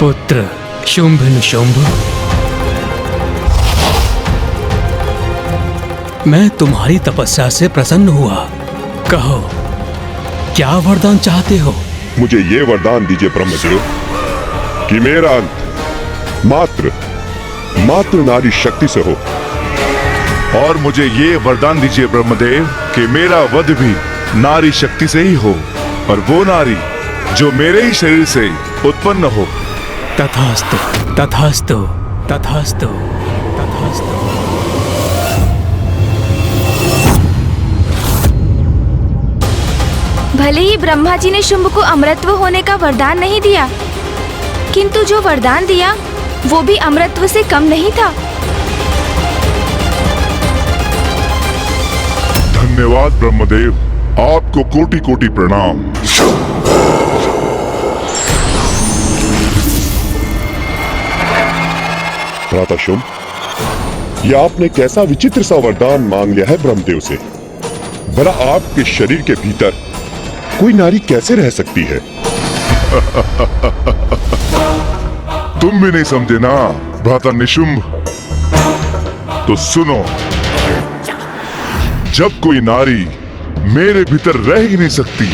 पुत्र शुंभ निशुंभ, मैं तुम्हारी तपस्या से प्रसन्न हुआ। कहो, क्या वरदान चाहते हो? मुझे ये वरदान दीजिए ब्रह्मदेव कि मेरा अंत मात्र नारी शक्ति से हो। और मुझे ये वरदान दीजिए ब्रह्मदेव कि मेरा वध भी नारी शक्ति से ही हो, और वो नारी जो मेरे ही शरीर से उत्पन्न हो। तथास्तु तथास्तु तथास्तु तथास्तु। भले ही ब्रह्मा जी ने शुंभ को अमरत्व होने का वरदान नहीं दिया, किंतु जो वरदान दिया वो भी अमरत्व से कम नहीं था। धन्यवाद ब्रह्मदेव, आपको कोटि कोटि प्रणाम। भ्राता शुंभ, यह आपने कैसा विचित्र सा वरदान मांग लिया है ब्रह्मदेव से। भला आपके शरीर के भीतर कोई नारी कैसे रह सकती है? तुम भी नहीं समझे ना भ्राता निशुंभ। तो सुनो, जब कोई नारी मेरे भीतर रह ही नहीं सकती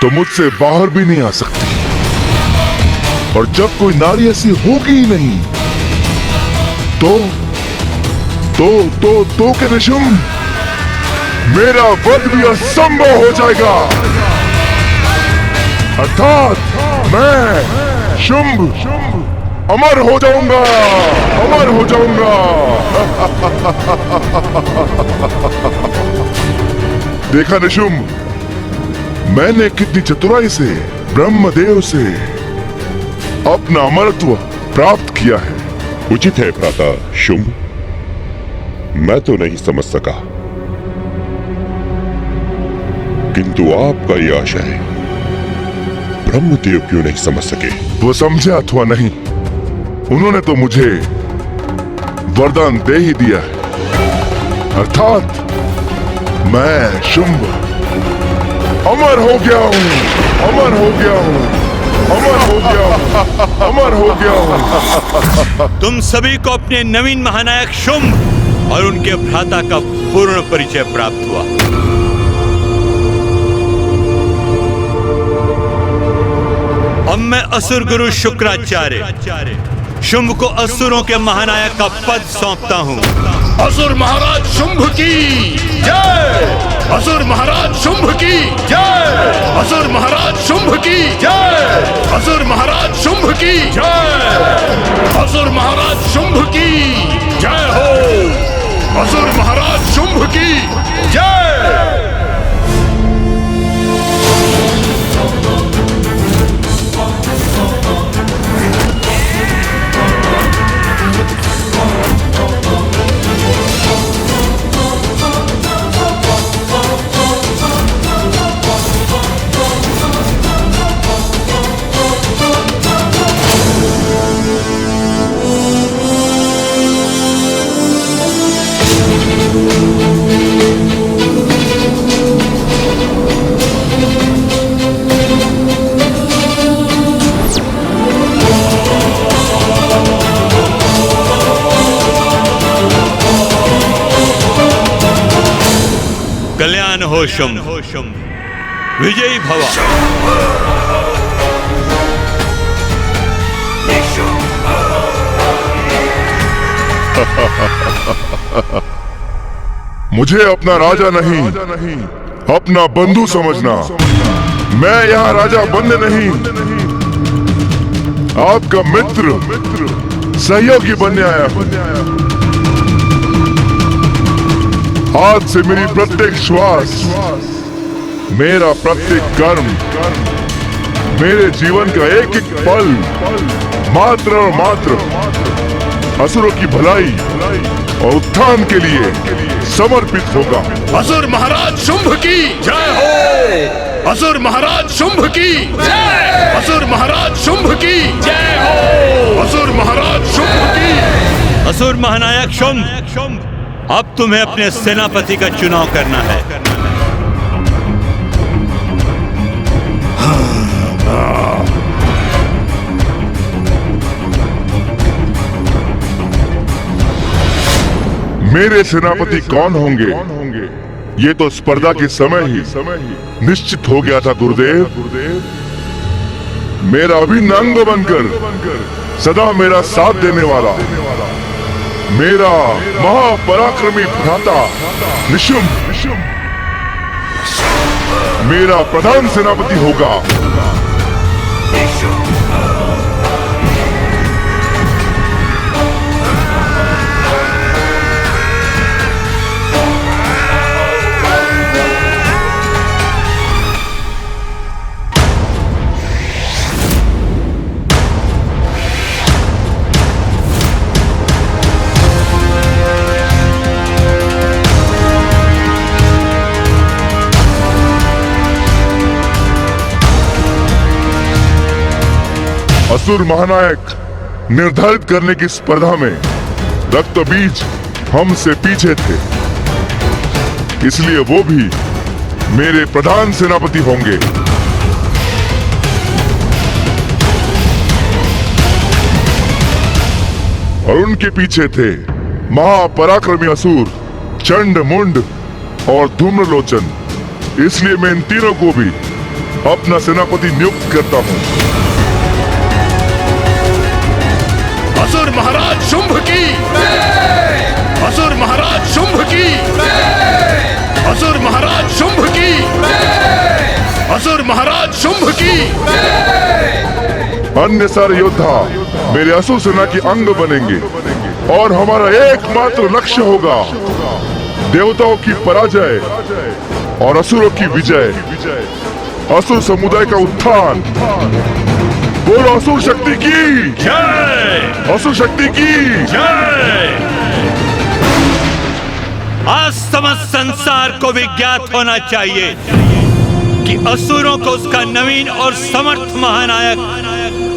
तो मुझसे बाहर भी नहीं आ सकती, और जब कोई नारी ऐसी होगी ही नहीं तो के निशुंभ, मेरा वध भी असंभव हो जाएगा। अर्थात मैं शुंभ अमर हो जाऊंगा, अमर हो जाऊंगा। देखा निशुंभ, मैंने कितनी चतुराई से ब्रह्मदेव से अपना अमरत्व प्राप्त किया है। उचित है भ्राता शुंभ, मैं तो नहीं समझ सका, किंतु आपका यह आशय ब्रह्मदेव क्यों नहीं समझ सके? वो समझे अथवा नहीं, उन्होंने तो मुझे वरदान दे ही दिया है। अर्थात मैं शुंभ अमर हो गया हूँ, अमर हो गया हूँ, अमर हो गया हूँ, अमर हो गया हूँ। तुम सभी को अपने नवीन महानायक शुंभ और उनके भ्राता का पूर्ण परिचय प्राप्त हुआ। अब मैं असुर गुरु शुक्राचार्य शुंभ को असुरों के महानायक का पद सौंपता हूँ। असुर महाराज शुंभ की जय, असुर महाराज शुंभ की जय, असुर महाराज शुंभ की जय, असुर महाराज शुंभ की जय, असुर महाराज शुंभ की जय हो, असुर महाराज शुंभ की जय। कल्याण हो शुंभ, विजयी भवा। मुझे अपना राजा नहीं, अपना बंधु समझना। मैं यहाँ राजा बनने नहीं, आपका मित्र सहयोगी बनने आया हूँ। आज से मेरी प्रत्येक श्वास, मेरा प्रत्येक कर्म, मेरे जीवन का एक एक पल मात्र और मात्र असुरों की भलाई और उत्थान के लिए समर्पित होगा। असुर महाराज शुंभ की जय हो, असुर महाराज शुंभ की जय, असुर महाराज शुंभ की जय हो, असुर महाराज शुंभ की। असुर महानायक शुंभ, अब तुम्हें अपने सेनापति का चुनाव करना है। मेरे सेनापति कौन होंगे ये तो स्पर्धा के समय ही निश्चित हो गया था गुरुदेव। मेरा अभिन्न अंग बनकर सदा मेरा साथ देने वाला मेरा महापराक्रमी भ्राता निशुंभ मेरा प्रधान सेनापति होगा। असुर महानायक निर्धारित करने की स्पर्धा में रक्त बीज हमसे पीछे थे, इसलिए वो भी मेरे प्रधान सेनापति होंगे। और उनके पीछे थे महापराक्रमी असुर चंड मुंड और धूम्रलोचन, इसलिए मैं इन तीनों को भी अपना सेनापति नियुक्त करता हूं। असुर महाराज शुंभ की, असुर महाराज शुंभ की, असुर महाराज शुंभ की, असुर महाराज शुंभ की। अन्य सारे योद्धा मेरे असुर सेना के अंग बनेंगे और हमारा एकमात्र लक्ष्य होगा देवताओं की पराजय और असुरों की विजय, असुर समुदाय का उत्थान। बोलो असुर शक्ति की जय, असुर शक्ति की जय। आज समस्त संसार को भी ज्ञात होना चाहिए कि असुरों को उसका नवीन और समर्थ महानायक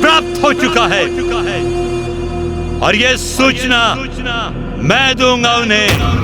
प्राप्त हो चुका है, और यह सूचना मैं दूंगा उन्हें।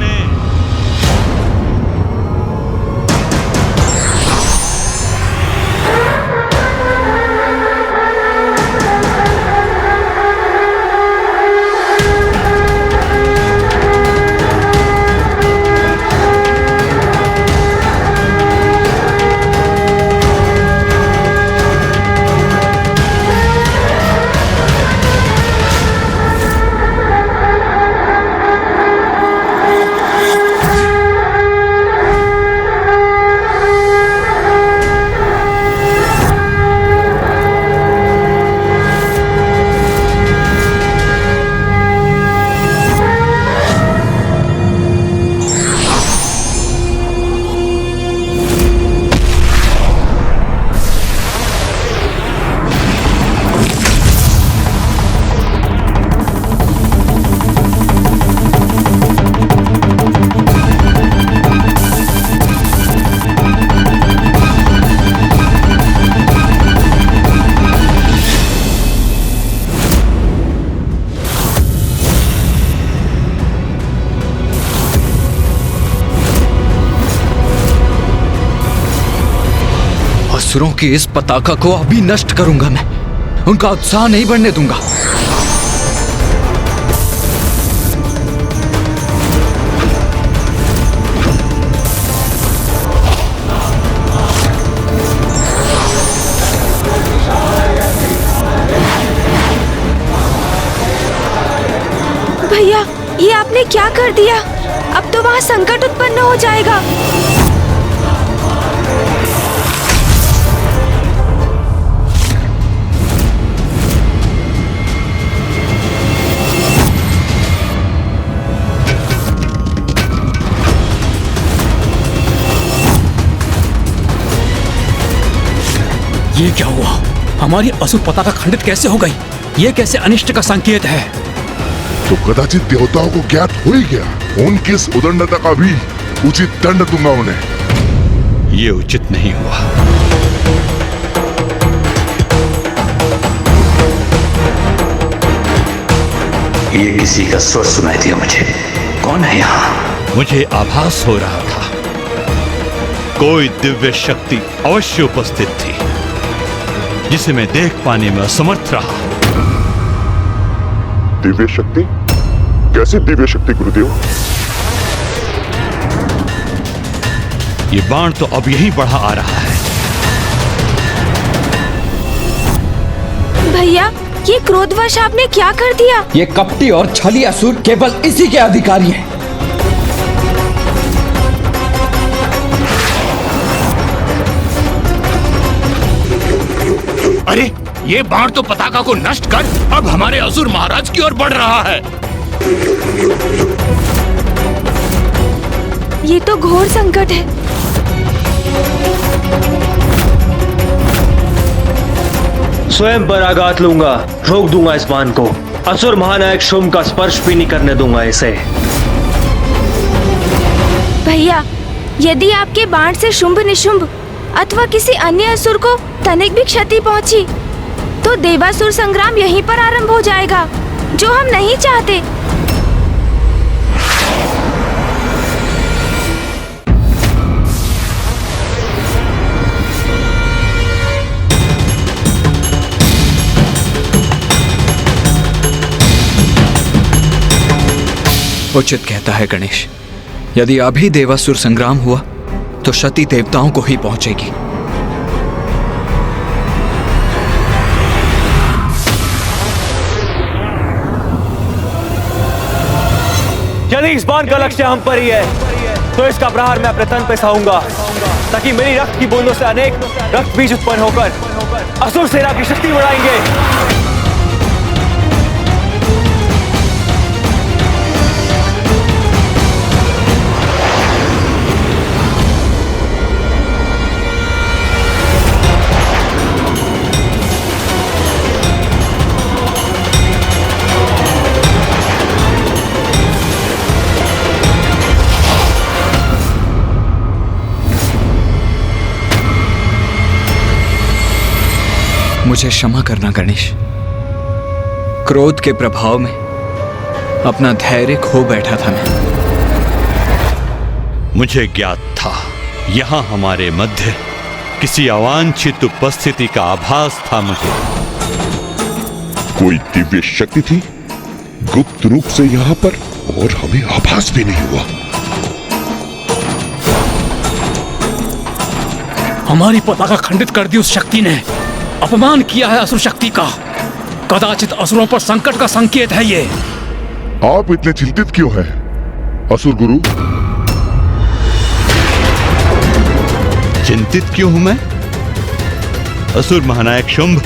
असुरों की इस पताका को अभी नष्ट करूंगा मैं, उनका उत्साह नहीं बढ़ने दूंगा। भैया, ये आपने क्या कर दिया? अब तो वहाँ संकट उत्पन्न हो जाएगा। ये क्या हुआ? हमारी असुर पताका खंडित कैसे हो गई? ये कैसे अनिष्ट का संकेत है? तो कदाचित देवताओं को ज्ञात हो ही गया। उनकी इस उदंडता का भी उचित दंड दूंगा उन्हें। ये उचित नहीं हुआ। ये किसी का स्वर सुनाई दिया मुझे। कौन है यहाँ? मुझे आभास हो रहा था कोई दिव्य शक्ति अवश्य उपस्थित थी, जिसे मैं देख पाने में असमर्थ रहा। दिव्य शक्ति? कैसी दिव्य शक्ति गुरुदेव? ये बाण तो अब यही बढ़ा आ रहा है। भैया, ये क्रोधवश आपने क्या कर दिया? ये कपटी और छली असुर केवल इसी के अधिकारी हैं। अरे, ये बाण तो पताका को नष्ट कर अब हमारे असुर महाराज की ओर बढ़ रहा है। ये तो घोर संकट है। स्वयं पर आघात लूंगा, रोक दूंगा इस बाण को। असुर महानायक शुंभ का स्पर्श भी नहीं करने दूंगा इसे। भैया, यदि आपके बाण से शुंभ निशुंभ अथवा किसी अन्य असुर को तनिक भी क्षति पहुंची तो देवासुर संग्राम यहीं पर आरंभ हो जाएगा, जो हम नहीं चाहते। उचित कहता है गणेश। यदि अभी देवासुर संग्राम हुआ तो क्षति देवताओं को ही पहुंचेगी। यदि इस बाण का लक्ष्य हम पर ही है तो इसका प्रहार मैं अपने तन पे सहाऊंगा, ताकि मेरी रक्त की बूंदों से अनेक रक्त बीज उत्पन्न होकर असुर सेना की शक्ति बढ़ाएंगे। मुझे क्षमा करना गणेश। क्रोध के प्रभाव में अपना धैर्य खो बैठा था मैं। मुझे ज्ञात था यहाँ हमारे मध्य किसी अवांछित उपस्थिति का आभास था। मुझे कोई दिव्य शक्ति थी गुप्त रूप से यहाँ पर, और हमें आभास भी नहीं हुआ। हमारी पताका खंडित कर दी उस शक्ति ने। अपमान किया है असुर शक्ति का। कदाचित असुरों पर संकट का संकेत है ये। आप इतने चिंतित क्यों हैं, असुर गुरु? चिंतित क्यों हूं मैं? असुर महानायक शुंभ,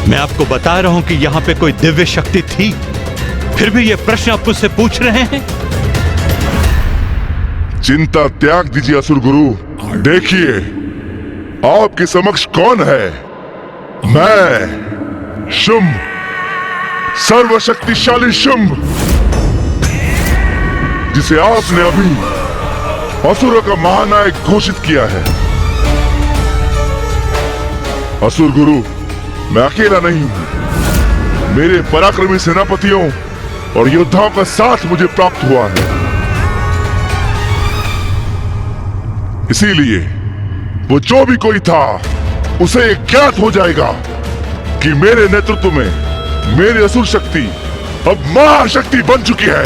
मैं आपको बता रहा हूं कि यहां पे कोई दिव्य शक्ति थी, फिर भी ये प्रश्न आप मुझसे पूछ रहे हैं। चिंता त्याग दीजिए असुर गुरु। देखिए आपके समक्ष कौन है। मैं शुंभ, सर्वशक्तिशाली शुंभ, जिसे आपने अभी असुरों का महानायक घोषित किया है। असुर गुरु, मैं अकेला नहीं हूं। मेरे पराक्रमी सेनापतियों और योद्धाओं का साथ मुझे प्राप्त हुआ है। इसीलिए वो जो भी कोई था उसे ज्ञात हो जाएगा कि मेरे नेतृत्व में मेरी असुर शक्ति अब महाशक्ति बन चुकी है।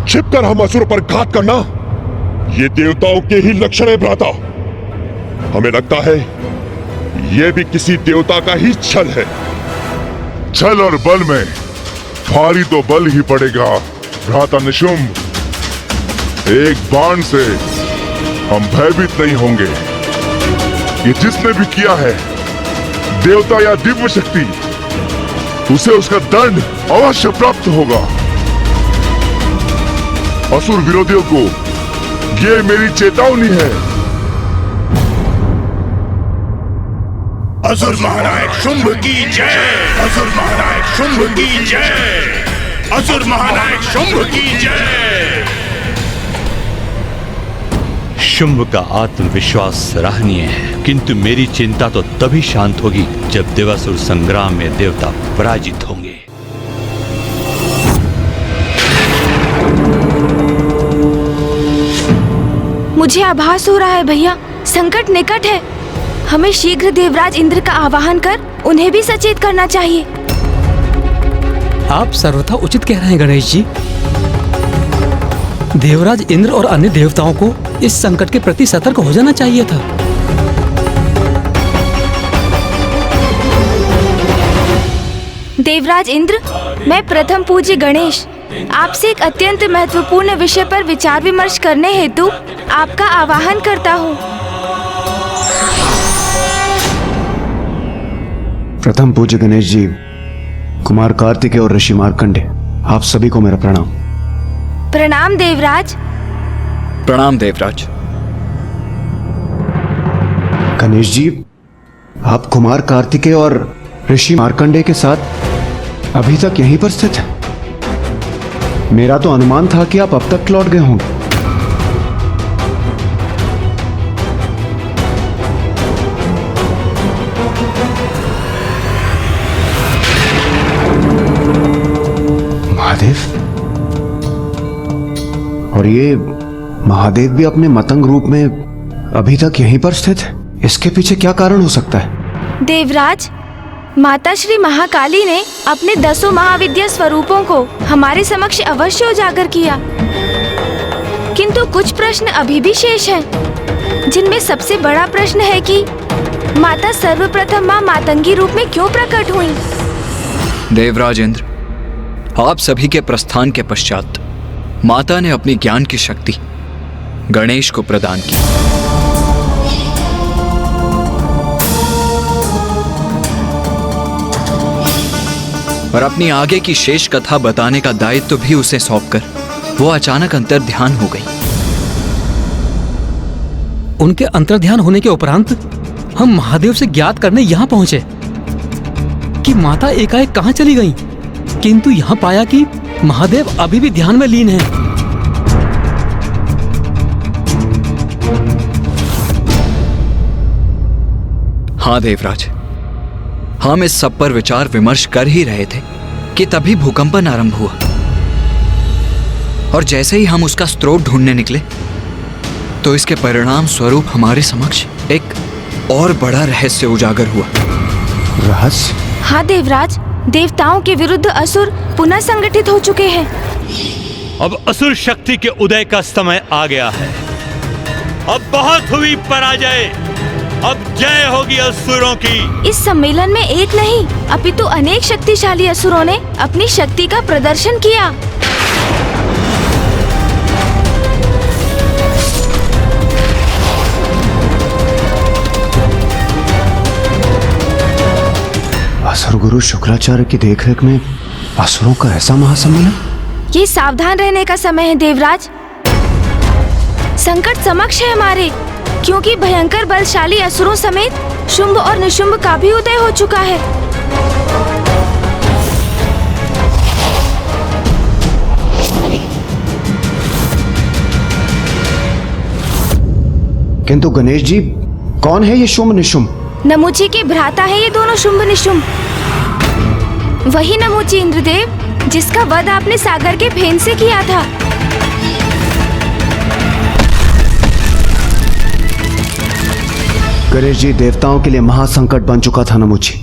छिपकर हम असुर पर घात करना, ये देवताओं के ही लक्षण है भ्राता। हमें लगता है ये भी किसी देवता का ही छल है। छल और बल में भारी तो बल ही पड़ेगा भ्राता निशुंभ। एक बाण से हम भयभीत नहीं होंगे। ये जिसने भी किया है, देवता या दिव्य शक्ति, उसे उसका दंड अवश्य प्राप्त होगा। असुर विरोधियों को ये मेरी चेतावनी है। असुर महानायक शुंभ की जय। असुर महानायक शुंभ की जय। असुर महानायक शुंभ की जय। शुंभ का आत्मविश्वास सराहनीय है, किंतु मेरी चिंता तो तभी शांत होगी जब देवासुर संग्राम में देवता पराजित होंगे। मुझे आभास हो रहा है भैया, संकट निकट है। हमें शीघ्र देवराज इंद्र का आवाहन कर उन्हें भी सचेत करना चाहिए। आप सर्वथा उचित कह रहे हैं गणेश जी। देवराज इंद्र और अन्य देवताओं को इस संकट के प्रति सतर्क हो जाना चाहिए था। देवराज इंद्र, मैं प्रथम पूज्य गणेश आपसे एक अत्यंत महत्वपूर्ण विषय पर विचार विमर्श करने हेतु आपका आवाहन करता हूँ। प्रथम पूज्य गणेश जी, कुमार कार्तिकेय और ऋषि मार्कंडे, आप सभी को मेरा प्रणाम। प्रणाम देवराज। प्रणाम देवराज। गणेश जी, आप कुमार कार्तिकेय और ऋषि मार्कंडे के साथ अभी तक यहीं पर स्थित हैं। मेरा तो अनुमान था कि आप अब तक लौट गए होंगे। महादेव, और ये महादेव भी अपने मतंग रूप में अभी तक यहीं पर स्थित है। इसके पीछे क्या कारण हो सकता है? देवराज, माता श्री महाकाली ने अपने 10 महाविद्या स्वरूपों को हमारे समक्ष अवश्य उजागर किया, किंतु कुछ प्रश्न अभी भी शेष हैं, जिनमें सबसे बड़ा प्रश्न है कि माता सर्वप्रथम माँ मातंगी रूप में क्यों प्रकट हुई? देवराज इंद्र, आप सभी के प्रस्थान के पश्चात माता ने अपनी ज्ञान की शक्ति गणेश को प्रदान की। और अपनी आगे की शेष कथा बताने का दायित्व भी उसे सौंपकर वो अचानक अंतर्ध्यान हो गई। उनके अंतर्ध्यान होने के उपरांत हम महादेव से ज्ञात करने यहाँ पहुंचे कि माता एकाएक कहाँ चली गईं, किंतु यहाँ पाया कि महादेव अभी भी ध्यान में लीन हैं। हाँ देवराज, हम इस सब पर विचार विमर्श कर ही रहे थे कि तभी भूकंपन आरंभ हुआ, और जैसे ही हम उसका स्रोत ढूंढने निकले तो इसके परिणाम स्वरूप हमारे समक्ष एक और बड़ा रहस्य उजागर हुआ। रहस्य? हाँ देवराज, देवताओं के विरुद्ध असुर पुनः संगठित हो चुके हैं। अब असुर शक्ति के उदय का समय आ गया है। अब बहुत हुई पराजय, अब जय होगी असुरों की। इस सम्मेलन में एक नहीं अपितु अनेक शक्तिशाली असुरों ने अपनी शक्ति का प्रदर्शन किया। असुर गुरु शुक्राचार्य की देखरेख में असुरों का ऐसा महासम्मेलन? ये सावधान रहने का समय है देवराज। संकट समक्ष है हमारे, क्योंकि भयंकर बलशाली असुरों समेत शुंभ और निशुंभ का भी उदय हो चुका है। किंतु गणेश जी, कौन है ये शुंभ निशुंभ? नमुची के भ्राता है ये दोनों शुंभ निशुंभ। वही नमुची इंद्रदेव जिसका वध आपने सागर के फेन से किया था। गणेश जी, देवताओं के लिए महासंकट बन चुका था नमुची,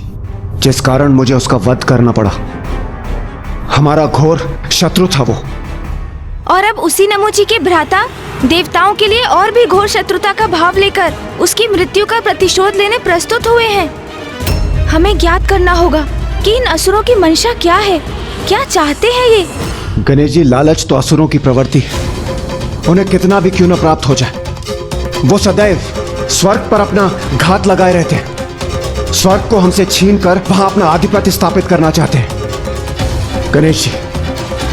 जिस कारण मुझे उसका वध करना पड़ा। हमारा घोर शत्रु था वो। और अब उसी नमुची के भ्राता देवताओं के लिए और भी घोर शत्रुता का भाव लेकर उसकी मृत्यु का प्रतिशोध लेने प्रस्तुत हुए हैं। हमें ज्ञात करना होगा कि इन असुरों की मंशा क्या है, क्या चाहते हैं ये। गणेश जी, लालच तो असुरों की प्रवृत्ति है। उन्हें कितना भी क्यों न प्राप्त हो जाए, वो सदैव स्वर्ग पर अपना घात लगाए रहते हैं। स्वर्ग को हमसे छीनकर वहां अपना आधिपत्य स्थापित करना चाहते हैं। गणेश जी,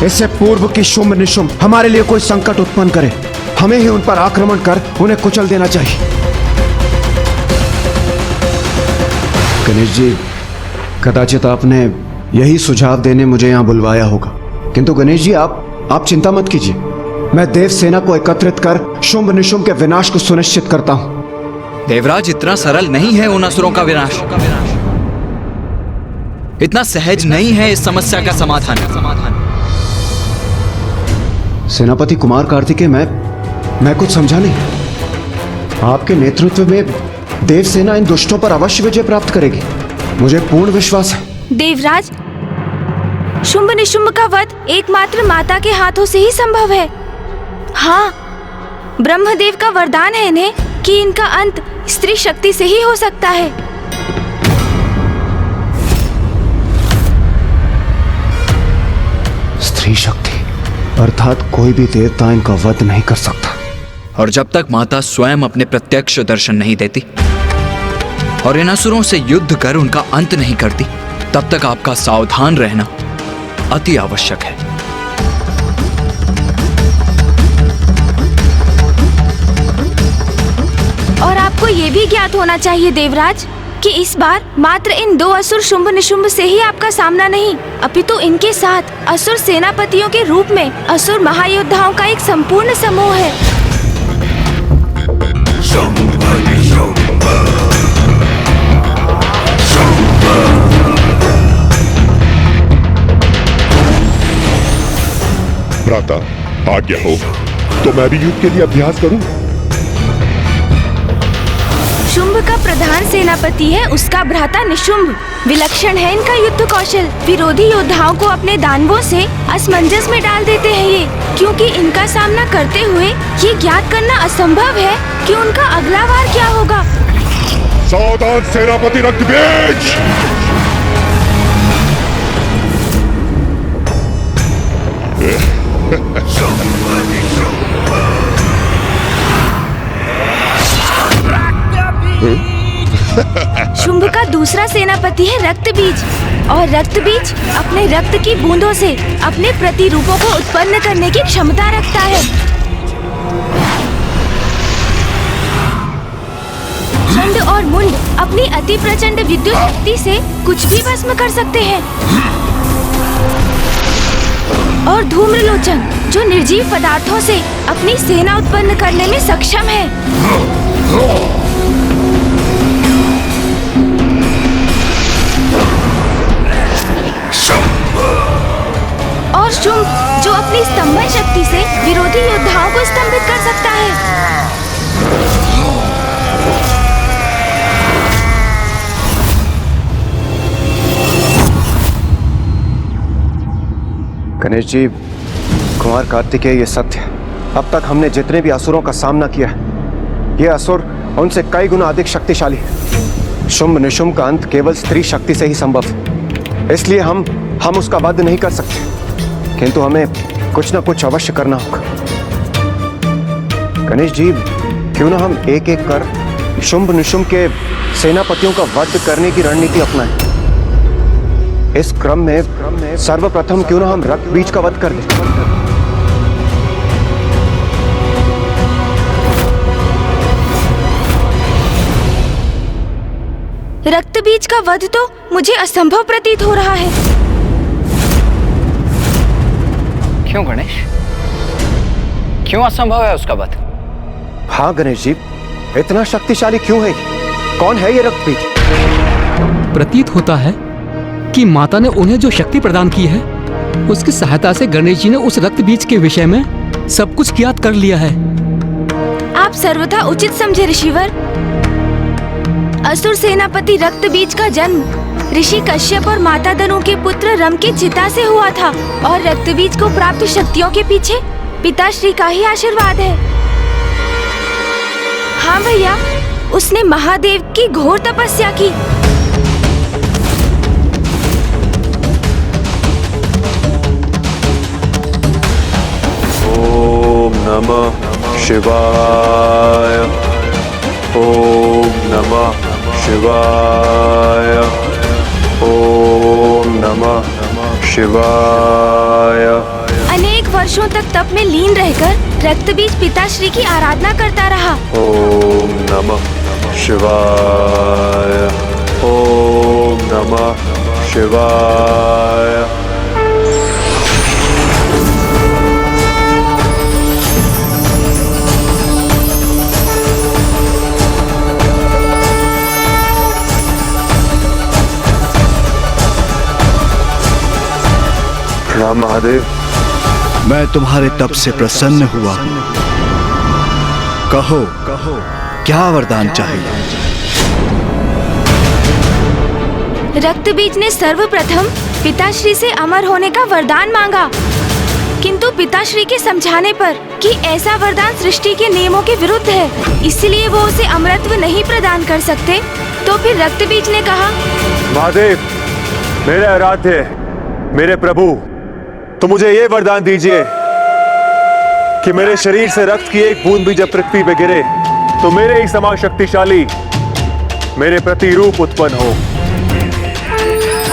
इससे पूर्व की शुंभ निशुंभ हमारे लिए कोई संकट उत्पन्न करे, हमें ही उन पर आक्रमण कर उन्हें कुचल देना चाहिए। गणेश जी, कदाचित आपने यही सुझाव देने मुझे यहाँ बुलवाया होगा, किंतु गणेश जी आप चिंता मत कीजिए। मैं देव सेना को एकत्रित कर शुंभ निशुंभ के विनाश को सुनिश्चित करता हूँ। देवराज, इतना सरल नहीं है उन असुरों का विनाश। इतना सहज नहीं है इस समस्या का समाधान। सेनापति कुमार कार्तिकेय, मैं कुछ समझा नहीं। आपके नेतृत्व में देव सेना इन दुष्टों पर अवश्य विजय प्राप्त करेगी, मुझे पूर्ण विश्वास है। देवराज, शुंभ निशुंभ का वध एकमात्र माता के हाथों से ही संभव है। हाँ, ब्रह्मदेव का वरदान है इन्हें कि इनका अंत स्त्री शक्ति से ही हो सकता है। स्त्री शक्ति अर्थात कोई भी देवता इनका वध नहीं कर सकता। और जब तक माता स्वयं अपने प्रत्यक्ष दर्शन नहीं देती और इन असुरों से युद्ध कर उनका अंत नहीं करती, तब तक आपका सावधान रहना अति आवश्यक है। और आपको ये भी ज्ञात होना चाहिए देवराज कि इस बार मात्र इन 2 असुर शुंभ निशुंभ से ही आपका सामना नहीं, अपितु इनके साथ असुर सेनापतियों के रूप में असुर महायोद्धाओं का एक संपूर्ण समूह है। भ्राता, आज्ञा हो तो मैं भी युद्ध के लिए अभ्यास करूं। शुंभ का प्रधान सेनापति है उसका भ्राता निशुंभ। विलक्षण है इनका युद्ध कौशल। विरोधी योद्धाओं को अपने दानवों से असमंजस में डाल देते हैं ये, क्योंकि इनका सामना करते हुए ये ज्ञात करना असंभव है कि उनका अगला वार क्या होगा। सावधान सेनापति रक्तबीज! शुंभ का दूसरा सेनापति है रक्तबीज, और रक्तबीज अपने रक्त की बूंदों से अपने प्रतिरूपों को उत्पन्न करने की क्षमता रखता है। चंड और मुंड अपनी अति प्रचंड विद्युत शक्ति से कुछ भी भस्म कर सकते हैं, और धूम्रलोचन जो निर्जीव पदार्थों से अपनी सेना उत्पन्न करने में सक्षम है। और शुंभ जो अपनी स्तंभन शक्ति से विरोधी योद्धाओं को स्तंभित कर सकता है। गणेश जी, कुमार कार्तिकेय, ये सत्य है। अब तक हमने जितने भी असुरों का सामना किया है, ये असुर उनसे कई गुना अधिक शक्तिशाली है। शुंभ निशुंभ का अंत केवल स्त्री शक्ति से ही संभव है, इसलिए हम उसका वध नहीं कर सकते, किंतु हमें कुछ न कुछ अवश्य करना होगा। गणेश जी, क्यों ना हम एक एक कर शुंभ निशुंभ के सेनापतियों का वध करने की रणनीति अपनाएं। इस क्रम में सर्वप्रथम क्यों ना हम रक्तबीज का वध कर दें। रक्तबीज का वध तो मुझे असंभव प्रतीत हो रहा है। क्यों गणेश? क्यों असंभव है उसका वध? हाँ गणेश जी, इतना शक्तिशाली क्यों है? कौन है ये रक्तबीज? प्रतीत होता है कि माता ने उन्हें जो शक्ति प्रदान की है, उसकी सहायता से गणेश जी ने उस रक्त बीज के विषय में सब कुछ ज्ञात कर लिया है। आप सर्वथा उचित समझे ऋषिवर। असुर सेनापति रक्तबीज का जन्म ऋषि कश्यप और माता दनु के पुत्र रम की चिता से हुआ था, और रक्तबीज को प्राप्त शक्तियों के पीछे पिताश्री का ही आशीर्वाद है। हाँ भैया, उसने महादेव की घोर तपस्या की। ओम नमः शिवाय, ओम नमः शिवाय, ओम नमः शिवाय। अनेक वर्षों तक तप में लीन रहकर रक्तबीज पिताश्री की आराधना करता रहा। ओम नमः शिवाय, ओम नमः शिवाय। राम महादेव, मैं तुम्हारे तप से प्रसन्न हुआ हूँ। कहो क्या वरदान चाहिए? रक्तबीज ने सर्वप्रथम पिताश्री से अमर होने का वरदान मांगा, किंतु पिताश्री के समझाने पर कि ऐसा वरदान सृष्टि के नियमों के विरुद्ध है, इसलिए वो उसे अमरत्व नहीं प्रदान कर सकते, तो फिर रक्त बीज ने कहा, महादेव, मेरे आराध्य, मेरे प्रभु, तो मुझे ये वरदान दीजिए कि मेरे शरीर से रक्त की एक बूंद भी जब पृथ्वी पे गिरे तो मेरे ही समान शक्तिशाली मेरे प्रति रूप उत्पन्न हो।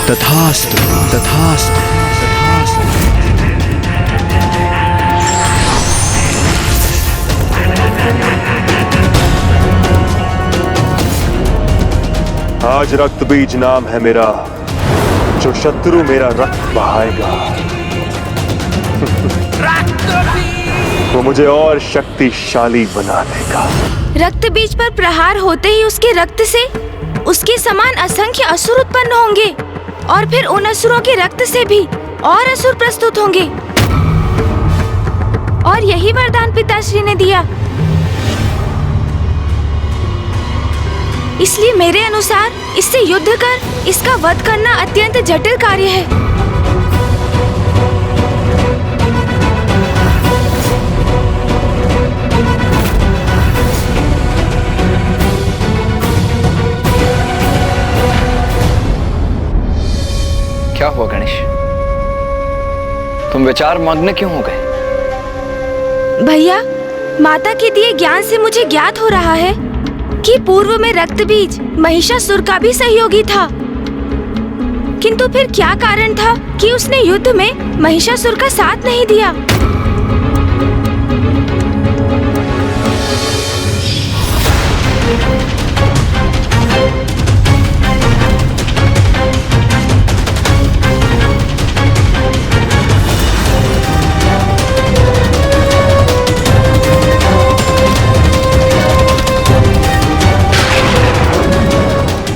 तथास्तु, तथास्तु, तथास्तु। आज रक्त बीज नाम है मेरा, जो शत्रु मेरा रक्त बहाएगा वो मुझे और शक्तिशाली बना देगा। रक्त बीज पर प्रहार होते ही उसके रक्त से उसके समान असंख्य असुर उत्पन्न होंगे और फिर उन असुरों के रक्त से भी और असुर प्रस्तुत होंगे। और यही वरदान पिताश्री ने दिया। इसलिए मेरे अनुसार इससे युद्ध कर इसका वध करना अत्यंत जटिल कार्य है। क्या हुआ गणेश? तुम विचार मग्न क्यों हो गए? भैया, माता के दिए ज्ञान से मुझे ज्ञात हो रहा है कि पूर्व में रक्त बीज महिषासुर का भी सहयोगी था, किंतु फिर क्या कारण था कि उसने युद्ध में महिषासुर का साथ नहीं दिया?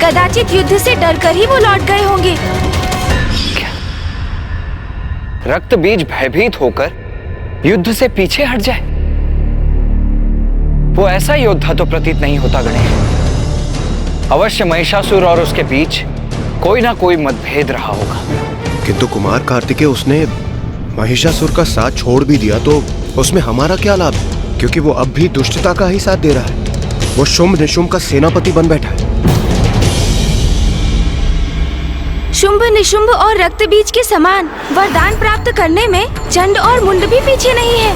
कदाचित युद्ध से डरकर ही वो लौट गए होंगे। क्या? रक्त बीज भयभीत होकर युद्ध से पीछे हट जाए? वो ऐसा योद्धा तो प्रतीत नहीं होता गणेश। अवश्य महिषासुर और उसके बीच कोई ना कोई मतभेद रहा होगा। किंतु कुमार कार्तिकेय, उसने महिषासुर का साथ छोड़ भी दिया तो उसमें हमारा क्या लाभ है? क्योंकि वो अब भी दुष्टता का ही साथ दे रहा है। वो शुंभ निशुंभ का सेनापति बन बैठा है। शुंभ निशुंभ और रक्त बीज के समान वरदान प्राप्त करने में चंड और मुंड भी पीछे नहीं है।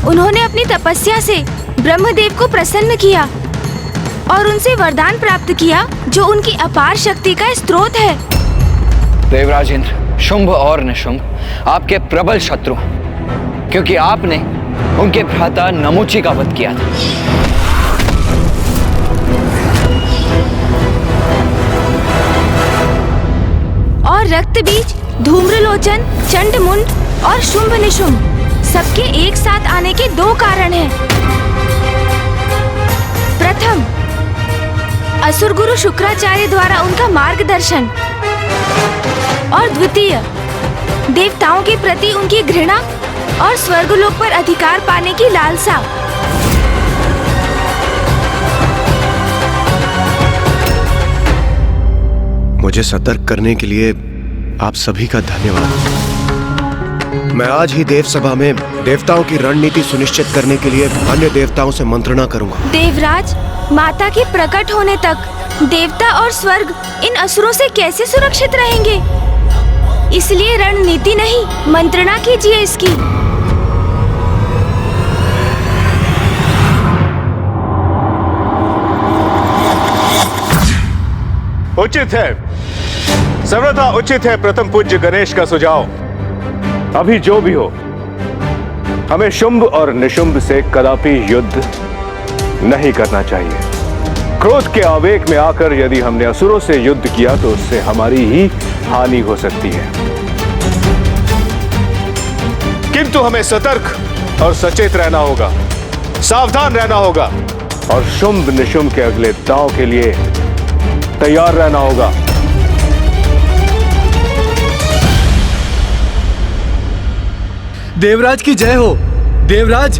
उन्होंने अपनी तपस्या से ब्रह्मदेव को प्रसन्न किया और उनसे वरदान प्राप्त किया जो उनकी अपार शक्ति का स्रोत है। देवराज इंद्र, शुंभ और निशुंभ आपके प्रबल शत्रु, क्योंकि आपने उनके भ्राता नमुची का वध किया था। और रक्त बीज, धूम्रलोचन, चंडमुंड और शुंभ निशुंभ सबके एक साथ आने के दो कारण हैं। प्रथम, असुर गुरु शुक्राचार्य द्वारा उनका मार्गदर्शन और द्वितीय, देवताओं के प्रति उनकी घृणा और स्वर्गलोक पर अधिकार पाने की लालसा। मुझे सतर्क करने के लिए आप सभी का धन्यवाद। मैं आज ही देव सभा में देवताओं की रणनीति सुनिश्चित करने के लिए अन्य देवताओं से मंत्रणा करूंगा। देवराज, माता के प्रकट होने तक देवता और स्वर्ग इन असुरों से कैसे सुरक्षित रहेंगे? इसलिए रणनीति नहीं, मंत्रणा कीजिए इसकी। उचित है, सर्वथा उचित है प्रथम पूज्य गणेश का सुझाव। अभी जो भी हो, हमें शुंभ और निशुंभ से कदापि युद्ध नहीं करना चाहिए। क्रोध के आवेग में आकर यदि हमने असुरों से युद्ध किया तो उससे हमारी ही हानि हो सकती है। किंतु हमें सतर्क और सचेत रहना होगा, सावधान रहना होगा और शुंभ निशुंभ के अगले दांव के लिए तैयार रहना होगा। देवराज की जय हो। देवराज,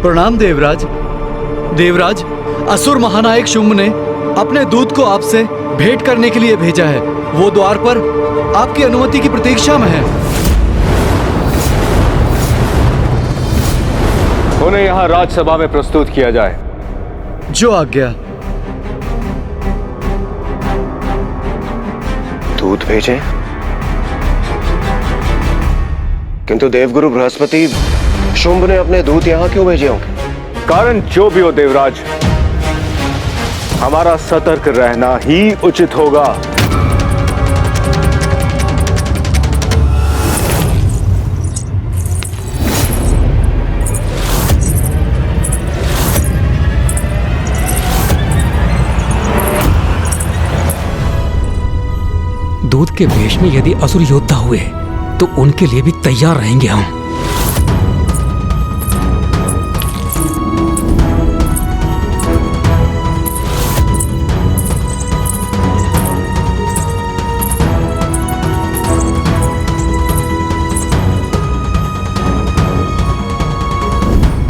प्रणाम देवराज। देवराज, असुर महानायक शुंभ ने अपने दूत को आपसे भेंट करने के लिए भेजा है। वो द्वार पर आपकी अनुमति की प्रतीक्षा में है। उन्हें यहाँ राजसभा में प्रस्तुत किया जाए। जो आज्ञा। दूत भेजें? किंतु देवगुरु बृहस्पति, शुंभ ने अपने दूत यहाँ क्यों भेजे होंगे? कारण जो भी हो देवराज, हमारा सतर्क रहना ही उचित होगा। दूध के वेश में यदि असुर योद्धा हुए तो उनके लिए भी तैयार रहेंगे हम।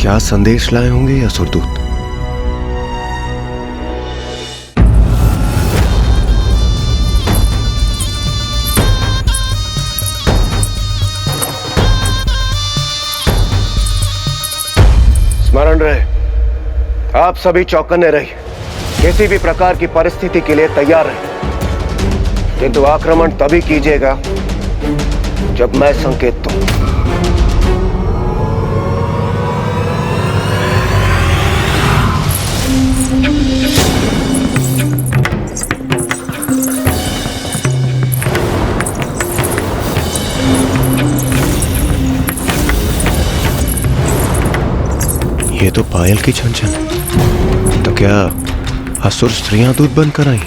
क्या संदेश लाए होंगे ये असुरदूत? स्मरण रहे, आप सभी चौकन्ने रहिए, किसी भी प्रकार की परिस्थिति के लिए तैयार रहिए, किंतु आक्रमण तभी कीजिएगा जब मैं संकेत दूं। ये तो पायल की छन-छन है। तो क्या असुर स्त्रियां दूध बनकर आई?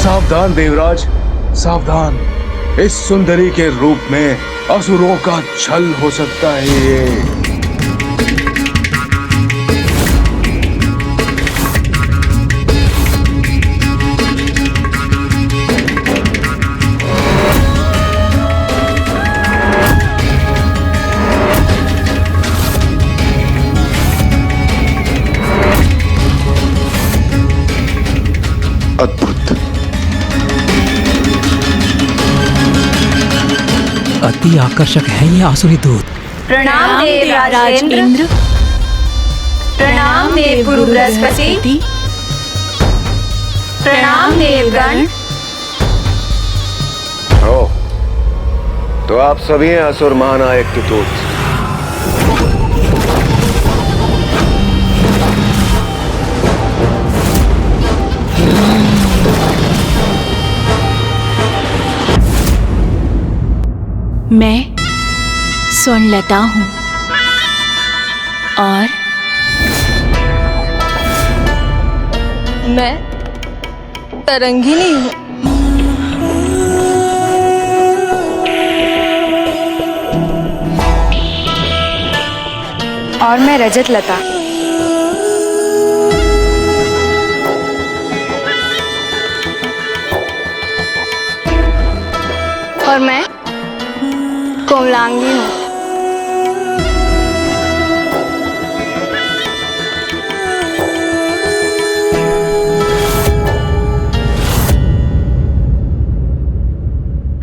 सावधान देवराज, सावधान। इस सुंदरी के रूप में असुरों का छल हो सकता है ये। अद्भुत। अति आकर्षक है ये आसुरी दूत। प्रणाम देवराज इंद्र। प्रणाम देवगुरु बृहस्पति। प्रणाम देवगण। ओ, तो आप सभी हैं असुर महानायक के दूत। मैं स्वर्णलता हूँ और मैं तरंगिनी हूँ। और मैं रजत लता। और मैं कोमलांगी हूँ।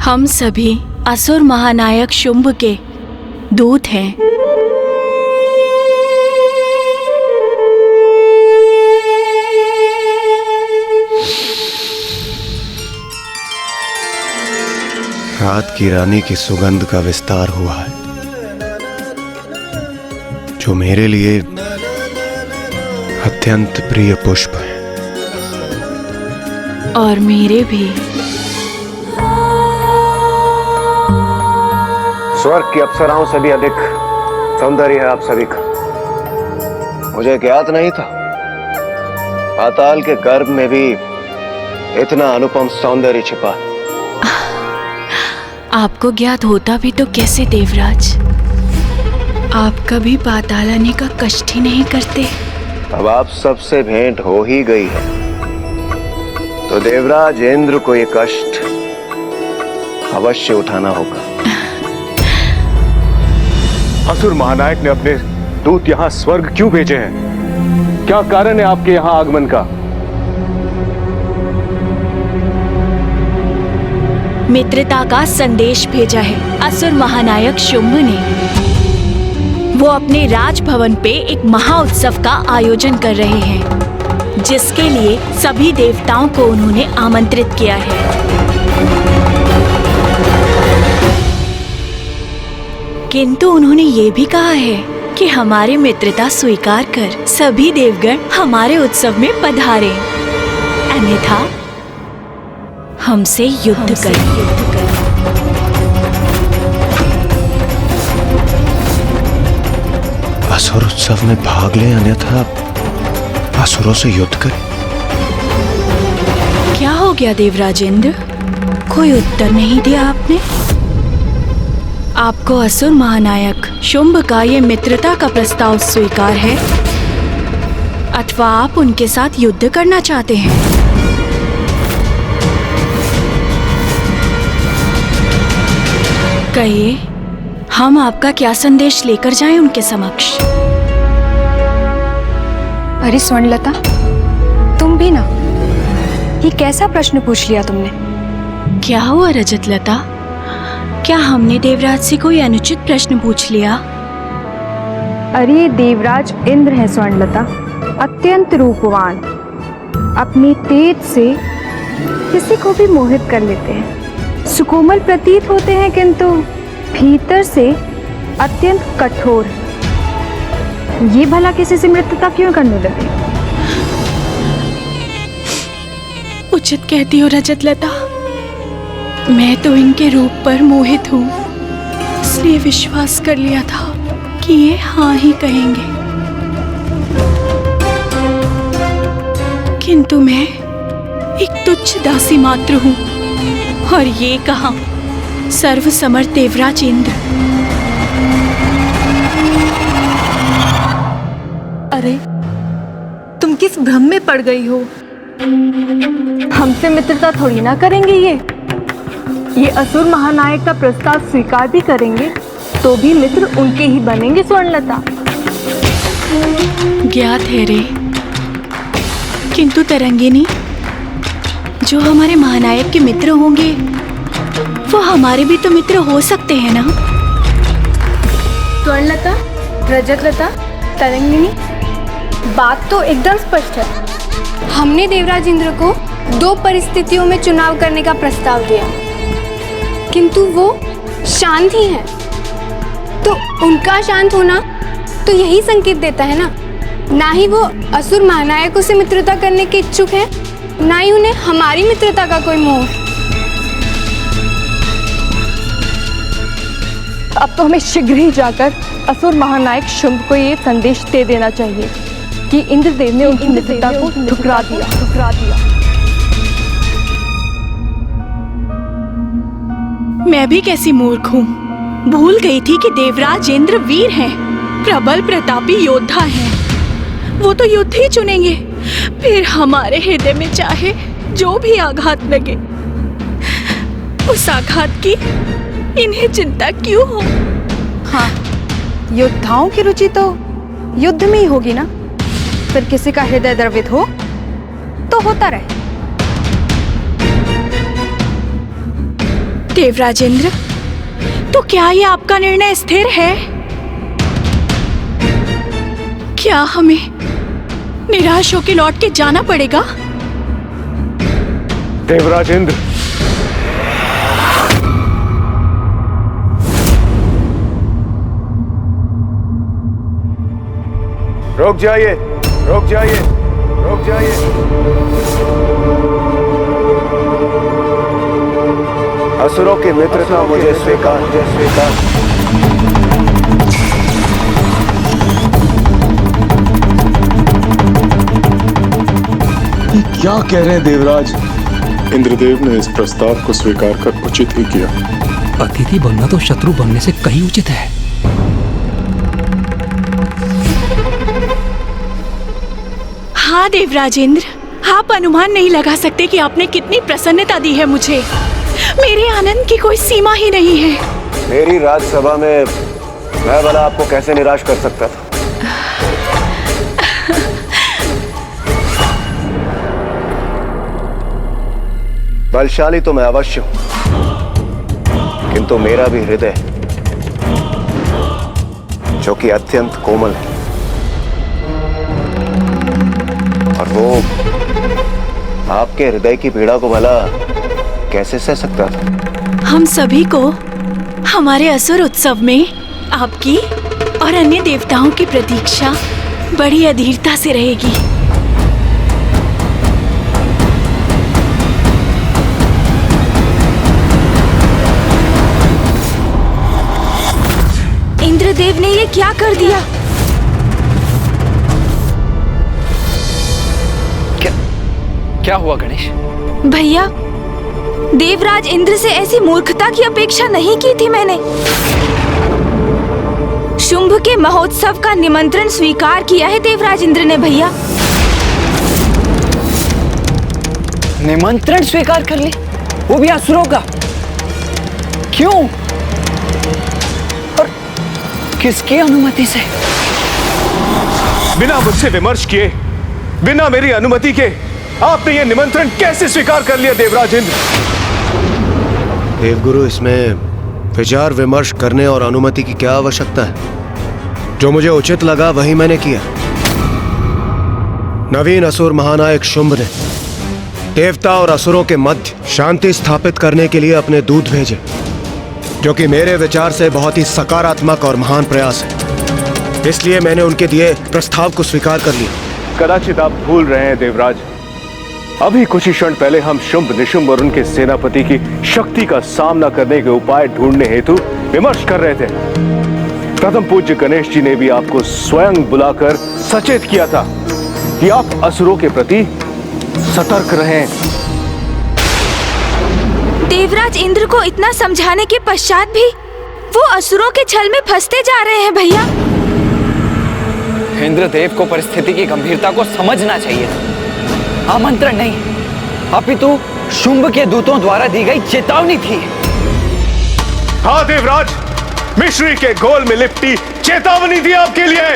हम सभी असुर महानायक शुंभ के दूत हैं। रात की रानी की सुगंध का विस्तार हुआ है, जो मेरे लिए अत्यंत प्रिय पुष्प है। और मेरे भी। स्वर्ग की अप्सराओं से भी अधिक सौंदर्य है आप सभी का। मुझे ज्ञात नहीं था पाताल के गर्भ में भी इतना अनुपम सौंदर्य छिपा। आपको ज्ञात होता भी तो कैसे देवराज? आप कभी पाताल आने का कष्ट ही नहीं करते। अब आप सबसे भेंट हो ही गई है तो देवराज इंद्र को ये कष्ट अवश्य उठाना होगा। असुर महानायक ने अपने दूत यहाँ स्वर्ग क्यों भेजे हैं? क्या कारण है आपके यहाँ आगमन का? मित्रता का संदेश भेजा है असुर महानायक शुंभ ने। वो अपने राजभवन पे एक महाउत्सव का आयोजन कर रहे हैं, जिसके लिए सभी देवताओं को उन्होंने आमंत्रित किया है। किंतु उन्होंने ये भी कहा है कि हमारी मित्रता स्वीकार कर सभी देवगण हमारे उत्सव में पधारें, अन्यथा हमसे युद्ध करें। असुर उत्सव में भाग ले, अन्यथा असुरों से युद्ध करें। क्या हो गया देवराजेंद्र? कोई उत्तर नहीं दिया आपने। आपको असुर महानायक शुंभ का ये मित्रता का प्रस्ताव स्वीकार है अथवा आप उनके साथ युद्ध करना चाहते हैं? कहिए, हम आपका क्या संदेश लेकर जाएं उनके समक्ष? अरे स्वर्णलता, तुम भी ना, ये कैसा प्रश्न पूछ लिया तुमने? क्या हुआ रजतलता? क्या हमने देवराज से कोई अनुचित प्रश्न पूछ लिया? अरे देवराज इंद्र है स्वर्णलता, अत्यंत रूपवान, अपनी तेज से किसी को भी मोहित कर लेते हैं। सुकोमल प्रतीत होते हैं किंतु भीतर से अत्यंत कठोर। ये भला किसी से मित्रता क्यों करने लगे? उचित कहती हो रजतलता। मैं तो इनके रूप पर मोहित हूँ, इसलिए विश्वास कर लिया था कि ये हाँ ही कहेंगे। किंतु मैं एक तुच्छ दासी मात्र हूँ, और ये कहा सर्वसमर्थ देवराज इंद्र। अरे तुम किस भ्रम में पड़ गई हो? हमसे मित्रता थोड़ी ना करेंगे ये असुर महानायक का प्रस्ताव स्वीकार भी करेंगे तो भी मित्र उनके ही बनेंगे स्वर्णलता। ज्ञात है रे, किंतु तरंगिनी, जो हमारे महानायक के मित्र होंगे वो हमारे भी तो मित्र हो सकते हैं ना? स्वर्णलता, रजतलता, तरंगिनी, बात तो एकदम स्पष्ट है। हमने देवराज इंद्र को 2 परिस्थितियों में चुनाव करने का प्रस्ताव दिया, किंतु वो शांत ही हैं। तो उनका शांत होना तो यही संकेत देता है ना ही वो असुर महानायकों से मित्रता करने के इच्छुक हैं, ना ही उन्हें हमारी मित्रता का कोई मोह। अब तो हमें शीघ्र ही जाकर असुर महानायक शुंभ को ये संदेश दे देना चाहिए कि इंद्रदेव ने उनकी मित्रता को ठुकरा दिया। मैं भी कैसी मूर्ख हूँ, भूल गई थी कि देवराज इंद्र वीर हैं, प्रबल प्रतापी योद्धा हैं। वो तो युद्ध ही चुनेंगे, फिर हमारे हृदय में चाहे जो भी आघात लगे, उस आघात की इन्हें चिंता क्यों हो? हाँ, योद्धाओं की रुचि तो युद्ध में ही होगी ना। फिर किसी का हृदय द्रवित हो तो होता रहे। देवराज इंद्र, तो क्या ये आपका निर्णय स्थिर है? क्या हमें निराश होकर लौट के जाना पड़ेगा? देवराज इंद्र, रुक जाइए, रुक जाइए, रुक जाइए। असुरों की मित्रता मुझे स्वीकार। ये क्या कह रहे हैं देवराज? इंद्रदेव ने इस प्रस्ताव को स्वीकार कर उचित ही किया। अतिथि बनना तो शत्रु बनने से कहीं उचित है। हाँ देवराजेंद्र, आप अनुमान नहीं लगा सकते कि आपने कितनी प्रसन्नता दी है मुझे। मेरे आनंद की कोई सीमा ही नहीं है। मेरी राजसभा में मैं भला आपको कैसे निराश कर सकता था? बलशाली तो मैं अवश्य हूं, किंतु मेरा भी हृदय जो कि अत्यंत कोमल है, और वो आपके हृदय की पीड़ा को भला कैसे सह सकता था? हम सभी को हमारे असुर उत्सव में आपकी और अन्य देवताओं की प्रतीक्षा बड़ी अधीरता से रहेगी। इंद्रदेव ने ये क्या कर दिया? क्या हुआ गणेश? भैया, देवराज इंद्र से ऐसी मूर्खता की अपेक्षा नहीं की थी मैंने। शुंभ के महोत्सव का निमंत्रण स्वीकार किया है देवराज इंद्र ने भैया। निमंत्रण स्वीकार कर ली, वो भी असुरों का? क्यों और किसकी अनुमति से? बिना मुझसे विमर्श किए, बिना मेरी अनुमति के आपने ये निमंत्रण कैसे स्वीकार कर लिया देवराज इंद्र? देवगुरु, इसमें विचार विमर्श करने और अनुमति की क्या आवश्यकता है? जो मुझे उचित लगा वही मैंने किया। नवीन असुर महानायक शुंभ ने देवता और असुरों के मध्य शांति स्थापित करने के लिए अपने दूत भेजे, जो कि मेरे विचार से बहुत ही सकारात्मक और महान प्रयास है। इसलिए मैंने उनके दिए प्रस्ताव को स्वीकार कर लिया। कदाचित आप भूल रहे हैं देवराज, अभी कुछ ही क्षण पहले हम शुंभ निशुंभ और उनके सेनापति की शक्ति का सामना करने के उपाय ढूंढने हेतु विमर्श कर रहे थे। प्रथम पूज्य गणेश जी ने भी आपको स्वयं बुलाकर सचेत किया था कि आप असुरों के प्रति सतर्क रहें। देवराज इंद्र को इतना समझाने के पश्चात भी वो असुरों के छल में फंसते जा रहे हैं भैया। इंद्रदेव को परिस्थिति की गंभीरता को समझना चाहिए। आमंत्रण नहीं, अपितु शुंभ के दूतों द्वारा दी गई चेतावनी थी। हाँ देवराज, मिश्री के गोल में लिपटी चेतावनी थी आपके लिए।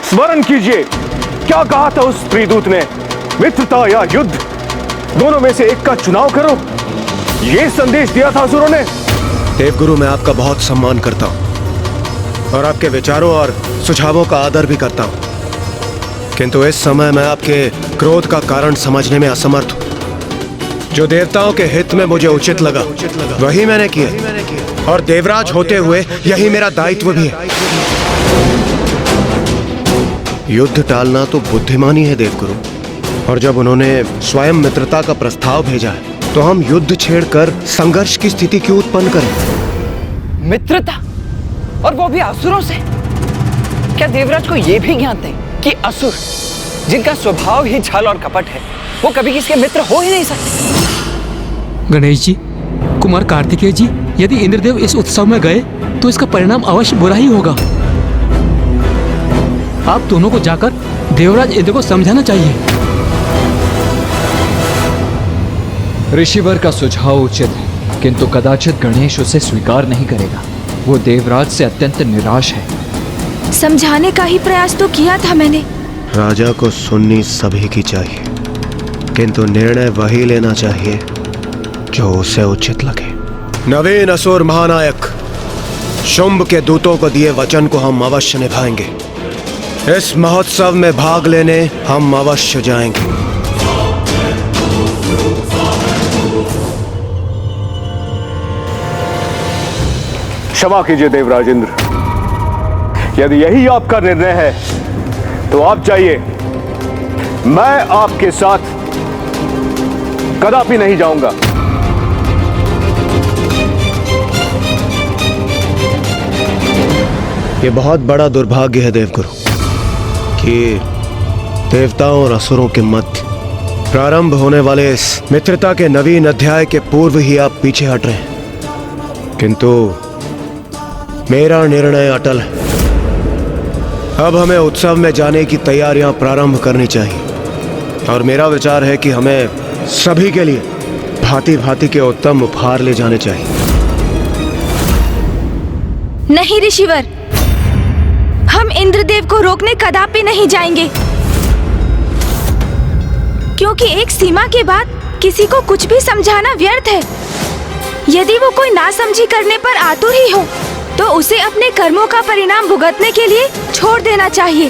स्मरण कीजिए, क्या कहा था उस प्रीदूत ने? मित्रता या युद्ध, दोनों में से एक का चुनाव करो, ये संदेश दिया था असुरों ने। देवगुरु, मैं आपका बहुत सम्मान करता हूं और आपके विचारों और सुझावों का आदर भी करता हूं, किंतु इस समय मैं आपके क्रोध का कारण समझने में असमर्थ हूं। जो देवताओं के हित में मुझे उचित लगा वही मैंने किया, और देवराज होते हुए यही मेरा दायित्व भी है। युद्ध टालना तो बुद्धिमानी है देवगुरु, और जब उन्होंने स्वयं मित्रता का प्रस्ताव भेजा है तो हम युद्ध छेड़कर संघर्ष की स्थिति क्यों उत्पन्न करें? मित्रता, और वो भी असुरों से? क्या देवराज को यह भी ज्ञात नहीं कि असुर, जिनका स्वभाव ही छल और कपट है, वो कभी किसी के मित्र हो ही नहीं सकते? गणेश जी, कुमार कार्तिकेय जी, यदि इंद्रदेव इस उत्सव में गए तो इसका परिणाम अवश्य बुरा ही होगा। आप दोनों को जाकर देवराज इंद्र को समझाना चाहिए। ऋषिवर का सुझाव उचित है, किंतु कदाचित गणेश उसे स्वीकार नहीं करेगा। वो देवराज से अत्यंत निराश है। समझाने का ही प्रयास तो किया था मैंने। राजा को सुननी सभी की चाहिए, किंतु निर्णय वही लेना चाहिए जो उसे उचित लगे। नवीन असुर महानायक शुंभ के दूतों को दिए वचन को हम अवश्य निभाएंगे। इस महोत्सव में भाग लेने हम अवश्य जाएंगे। क्षमा कीजिए देवराज इंद्र, यदि यही आपका निर्णय है तो आप जाइए, मैं आपके साथ कदापि नहीं जाऊंगा। ये बहुत बड़ा दुर्भाग्य है देवगुरु कि देवताओं और असुरों के मध्य प्रारंभ होने वाले इस मित्रता के नवीन अध्याय के पूर्व ही आप पीछे हट रहे हैं। किंतु मेरा निर्णय अटल है। अब हमें उत्सव में जाने की तैयारियां प्रारंभ करनी चाहिए और मेरा विचार है कि हमें सभी के लिए भांति भांति के उत्तम उपहार ले जाने चाहिए। नहीं ऋषिवर, हम इंद्रदेव को रोकने कदापि नहीं जाएंगे, क्योंकि एक सीमा के बाद किसी को कुछ भी समझाना व्यर्थ है। यदि वो कोई नासमझी करने पर आतुर ही हो तो उसे अपने कर्मों का परिणाम भुगतने के लिए छोड़ देना चाहिए,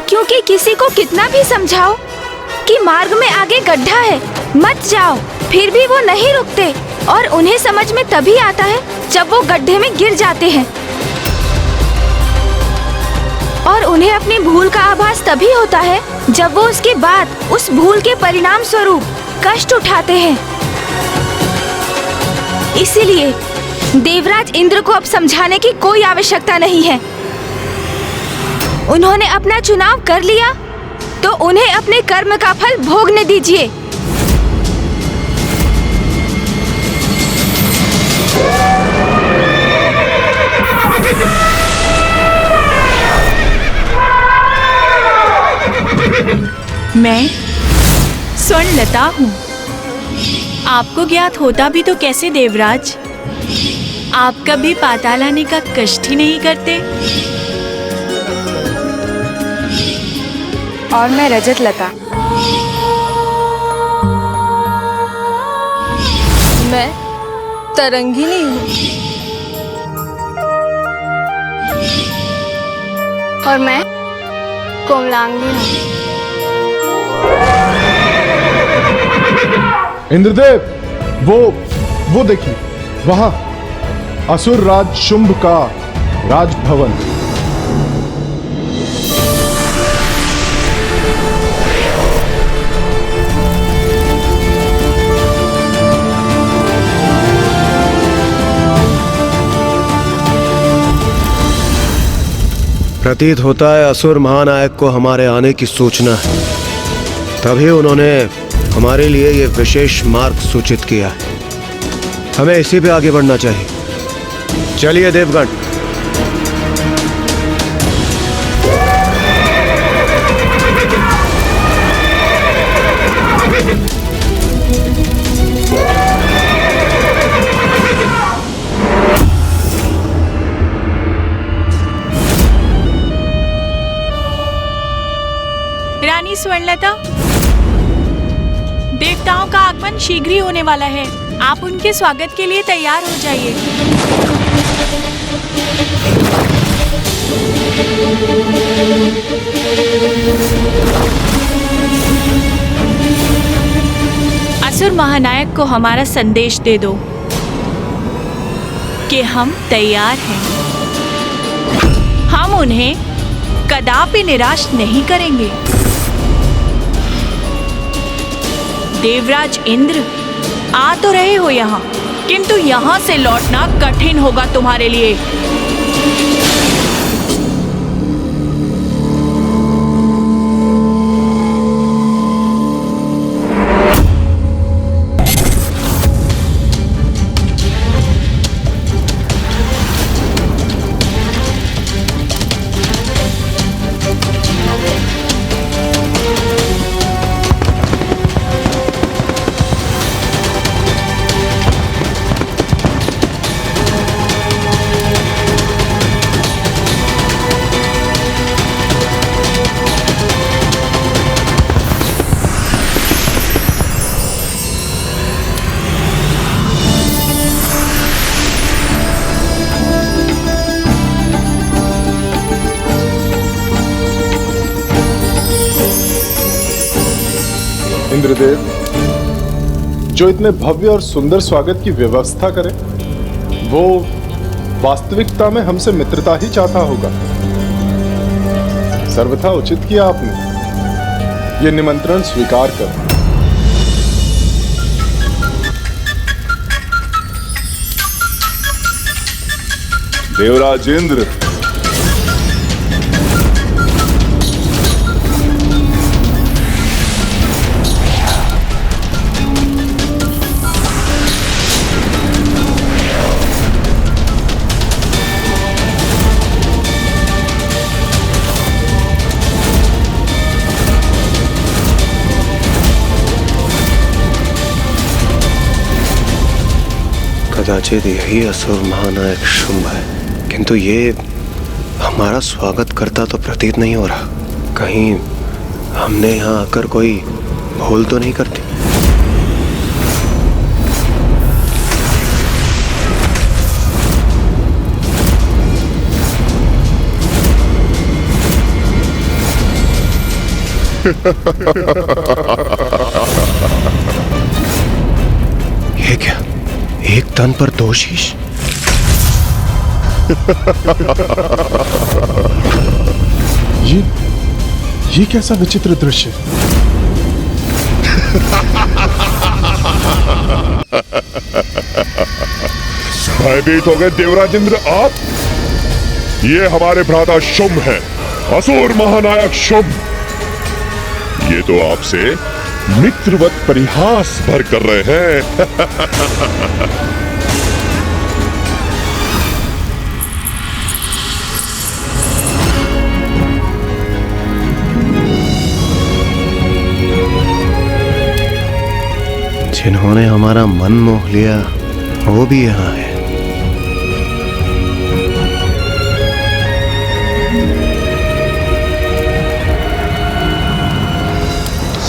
क्योंकि किसी को कितना भी समझाओ कि मार्ग में आगे गड्ढा है, मत जाओ, फिर भी वो नहीं रुकते और उन्हें समझ में तभी आता है जब वो गड्ढे में गिर जाते हैं और उन्हें अपनी भूल का आभास तभी होता है जब वो उसके बाद उस भूल के परिणाम स्वरूप कष्ट उठाते हैं। इसीलिए देवराज इंद्र को अब समझाने की कोई आवश्यकता नहीं है। उन्होंने अपना चुनाव कर लिया तो उन्हें अपने कर्म का फल भोगने दीजिए। मैं स्वर्णलता हूँ। आपको ज्ञात होता भी तो कैसे देवराज, आप कभी पाताल आने का कष्ट ही नहीं करते। और मैं रजतलता। मैं तरंगिनी हूँ। और मैं कोमलांगी हूँ। इंद्रदेव, वो देखिए, वहां असुर राज शुंभ का राजभवन। प्रतीत होता है असुर महानायक को हमारे आने की सूचना है, तभी उन्होंने हमारे लिए ये विशेष मार्ग सूचित किया है। हमें इसी पे आगे बढ़ना चाहिए। चलिए देवगण। रानी स्वर्णलता, देवताओं का आगमन शीघ्र ही होने वाला है। आप उनके स्वागत के लिए तैयार हो जाइए। असुर महानायक को हमारा संदेश दे दो कि हम तैयार हैं। हम उन्हें कदापि निराश नहीं करेंगे। देवराज इंद्र, आ तो रहे हो यहाँ, किंतु यहाँ से लौटना कठिन होगा तुम्हारे लिए। इंद्रदेव, जो इतने भव्य और सुंदर स्वागत की व्यवस्था करे, वो वास्तविकता में हमसे मित्रता ही चाहता होगा। सर्वथा उचित किया आपने। ये निमंत्रण स्वीकार कर। देवराज इंद्र, कदाचित यही असुर महानायक शुंभ है, किंतु ये हमारा स्वागत करता तो प्रतीत नहीं हो रहा। कहीं हमने यहाँ आकर कोई भूल तो नहीं करती? ये क्या, एक तन पर दो शीश? ये कैसा विचित्र दृश्य? भयभीत हो गए देवराज इंद्र आप? ये हमारे भ्राता शुंभ है, असुर महानायक शुंभ। ये तो आपसे मित्रवत परिहास भर कर रहे हैं। जिन्होंने हमारा मन मोह लिया वो भी यहाँ है।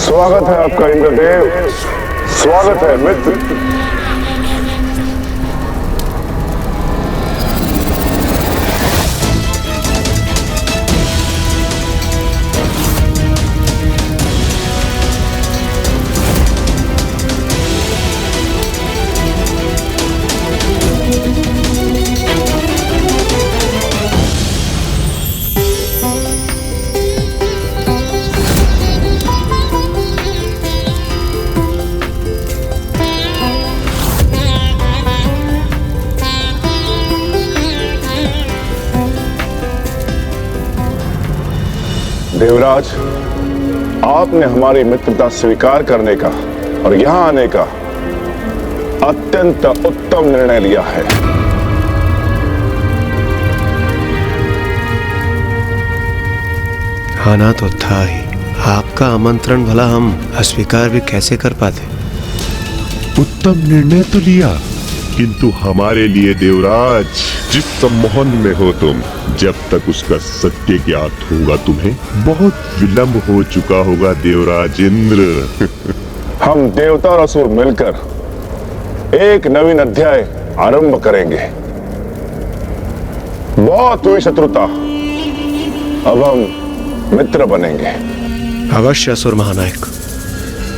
स्वागत है आपका इंद्रदेव, स्वागत है मित्र। देवराज, आपने हमारी मित्रता स्वीकार करने का और यहां आने का अत्यंत उत्तम निर्णय लिया है। आना तो था ही, आपका आमंत्रण भला हम अस्वीकार भी कैसे कर पाते? उत्तम निर्णय तो लिया, किंतु हमारे लिए देवराज, जिस सम्मोहन में हो तुम, जब तक उसका सत्य ज्ञात होगा तुम्हें बहुत विलंब हो चुका होगा देवराज इंद्र। हम देवता और असुर मिलकर एक नवीन अध्याय आरंभ करेंगे। बहुत हुई शत्रुता, अब हम मित्र बनेंगे। अवश्य असुर महानायक,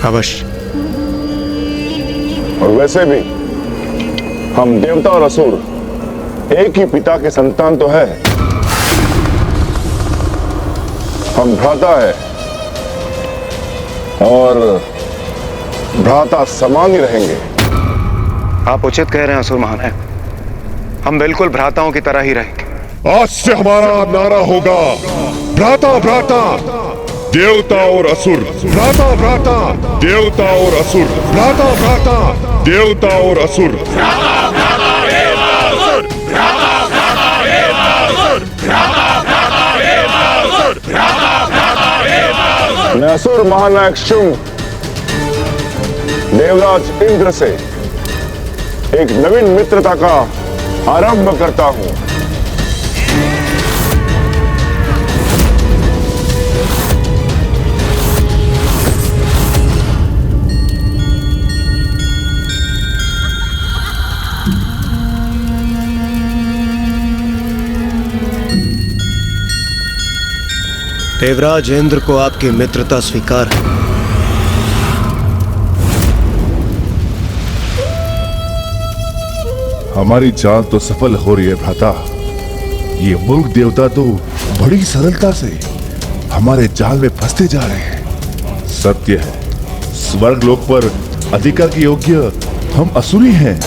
अवश्य। और वैसे भी हम देवता और असुर एक ही पिता के संतान तो है। हम भ्राता है और भ्राता समान ही रहेंगे। आप उचित कह रहे हैं असुर महानायक, हम बिल्कुल भ्राताओं की तरह ही रहेंगे। आज से हमारा नारा होगा भ्राता भ्राता देवता और असुर, भ्राता भ्राता देवता और असुर, भ्राता भ्राता देवता और असुर। मैं असुर महानायक शुंभ देवराज इंद्र से एक नवीन मित्रता का आरंभ करता हूं। देवराज इंद्र को आपकी मित्रता स्वीकार है। हमारी चाल तो सफल हो रही है भ्राता। ये मूर्ख देवता तो बड़ी सरलता से हमारे जाल में फंसते जा रहे हैं। सत्य है, स्वर्ग लोक पर अधिकार के योग्य हम असुरी हैं।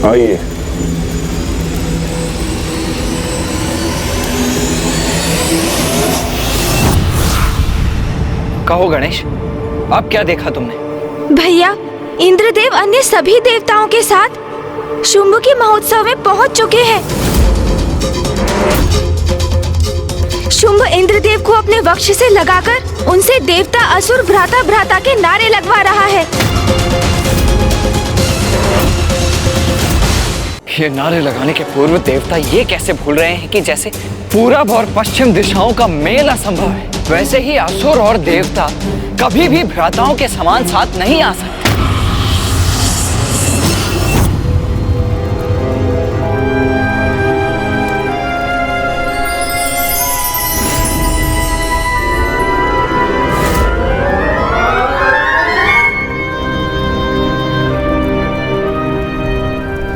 आइए, कहो गणेश, अब क्या देखा तुमने? भैया, इंद्रदेव अन्य सभी देवताओं के साथ शुंभ के महोत्सव में पहुंच चुके हैं। शुंभ इंद्रदेव को अपने वक्ष से लगाकर उनसे देवता असुर भ्राता भ्राता के नारे लगवा रहा है। ये नारे लगाने के पूर्व देवता ये कैसे भूल रहे हैं कि जैसे पूरब और पश्चिम दिशाओं का मेल असंभव है, वैसे ही असुर और देवता कभी भी भ्राताओं के समान साथ नहीं आ सकते।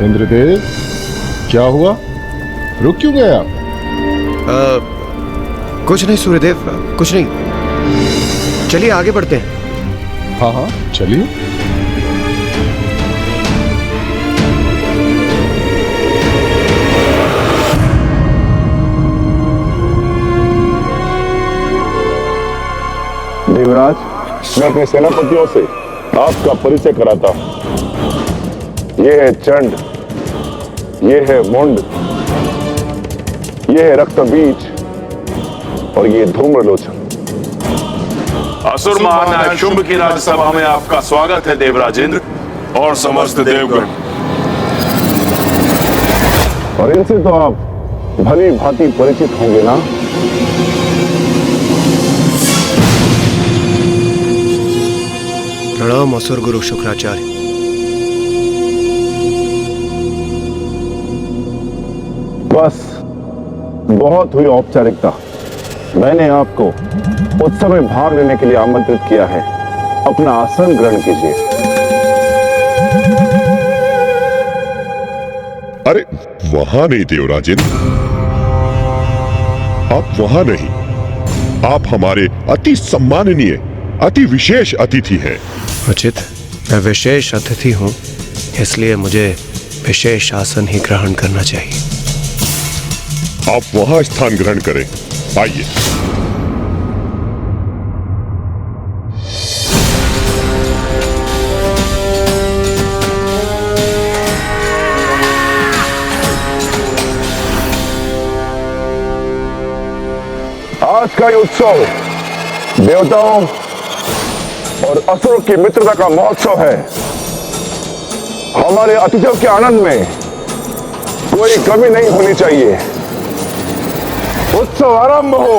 इंद्रदेव, क्या हुआ? रुक क्यों गए आप? कुछ नहीं सूर्यदेव, कुछ नहीं। चलिए आगे बढ़ते हैं। हाँ हाँ चलिए। देवराज, मैं अपने सेनापतियों से आपका परिचय कराता हूं। ये है चंड, ये है मुंड, ये है रक्तबीज और ये धूम्रलोचन। असुर महानायक शुंभ की राज्यसभा में आपका स्वागत है देवराजेंद्र और समस्त देवगण। और इनसे तो आप भली भांति परिचित होंगे ना? प्रणाम असुर गुरु शुक्राचार्य। बस बहुत हुई औपचारिकता। मैंने आपको उत्सव में भाग लेने के लिए आमंत्रित किया है। अपना आसन ग्रहण कीजिए। अरे वहां नहीं देवराजेंद्र, आप वहां नहीं। आप हमारे अति सम्माननीय, अति विशेष अतिथि हैं। उचित, मैं विशेष अतिथि हूं, इसलिए मुझे विशेष आसन ही ग्रहण करना चाहिए। आप वहां स्थान ग्रहण करें। आइए। आज का ये उत्सव देवताओं और असुरों की मित्रता का महोत्सव है। हमारे अतिथियों के आनंद में कोई कमी नहीं होनी चाहिए। उत्सव आरंभ हो।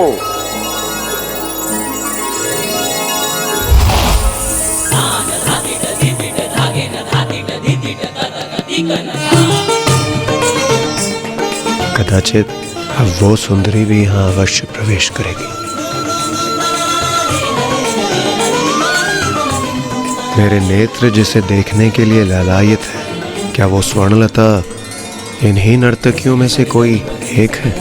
कदाचित अब वो सुंदरी भी यहाँ अवश्य प्रवेश करेगी। मेरे नेत्र जिसे देखने के लिए लालायित है, क्या वो स्वर्णलता इन्हीं नर्तकियों में से कोई एक है?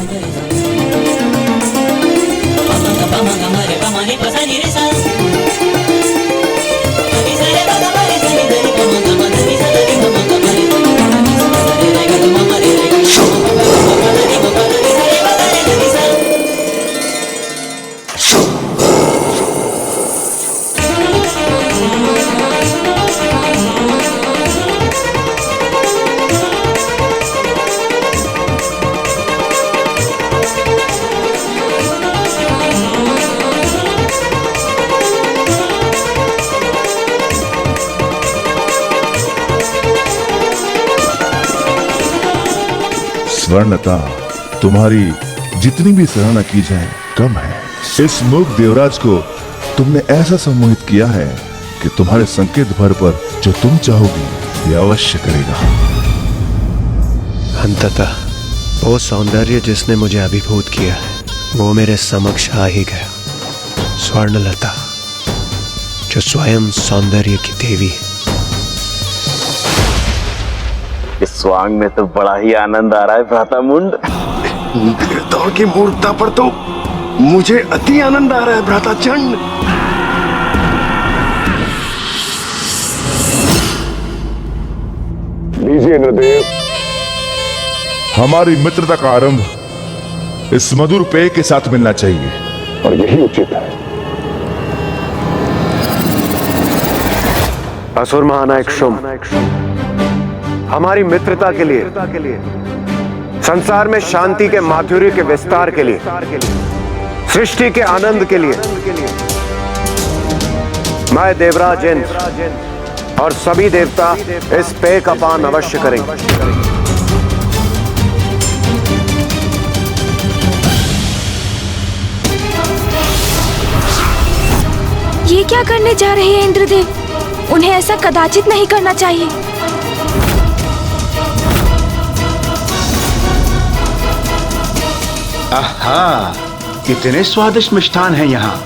स्वर्णता, तुम्हारी जितनी भी सराहना की जाए कम है। इस मूक देवराज को तुमने ऐसा सम्मोहित किया है कि तुम्हारे संकेत भर पर जो तुम चाहोगी ये अवश्य करेगा। अंततः वो सौंदर्य जिसने मुझे अभिभूत किया है वो मेरे समक्ष आ ही गया। स्वर्णलता जो स्वयं सौंदर्य की देवी है। इस स्वांग में तो बड़ा ही आनंद आ रहा है भ्राता मुंड। देवताओं की मूर्खता पर तो मुझे अति आनंद आ रहा है भ्राता चंड। लीजिए इंद्रदेव। हमारी मित्रता का आरंभ इस मधुर पेय के साथ मिलना चाहिए और यही उचित है। असुर महानायक शुंभ, हमारी मित्रता के लिए, संसार में शांति के माधुर्य के विस्तार के लिए सृष्टि के आनंद के लिए मैं देवराज इंद्र और सभी देवता इस पेय का पान अवश्य करेंगे। ये क्या करने जा रहे हैं इंद्रदेव? उन्हें ऐसा कदाचित नहीं करना चाहिए। आहा, कितने स्वादिष्ट मिष्ठान हैं यहाँ।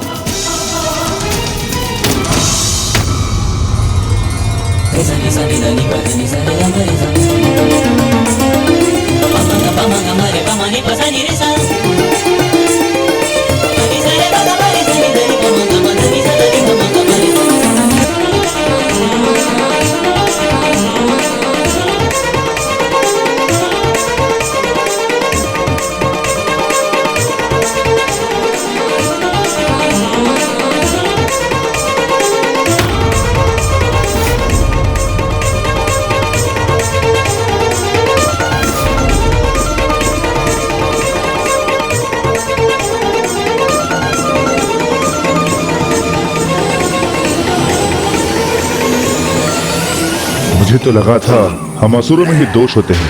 मुझे तो लगा था हम असुरों में ही दोष होते हैं,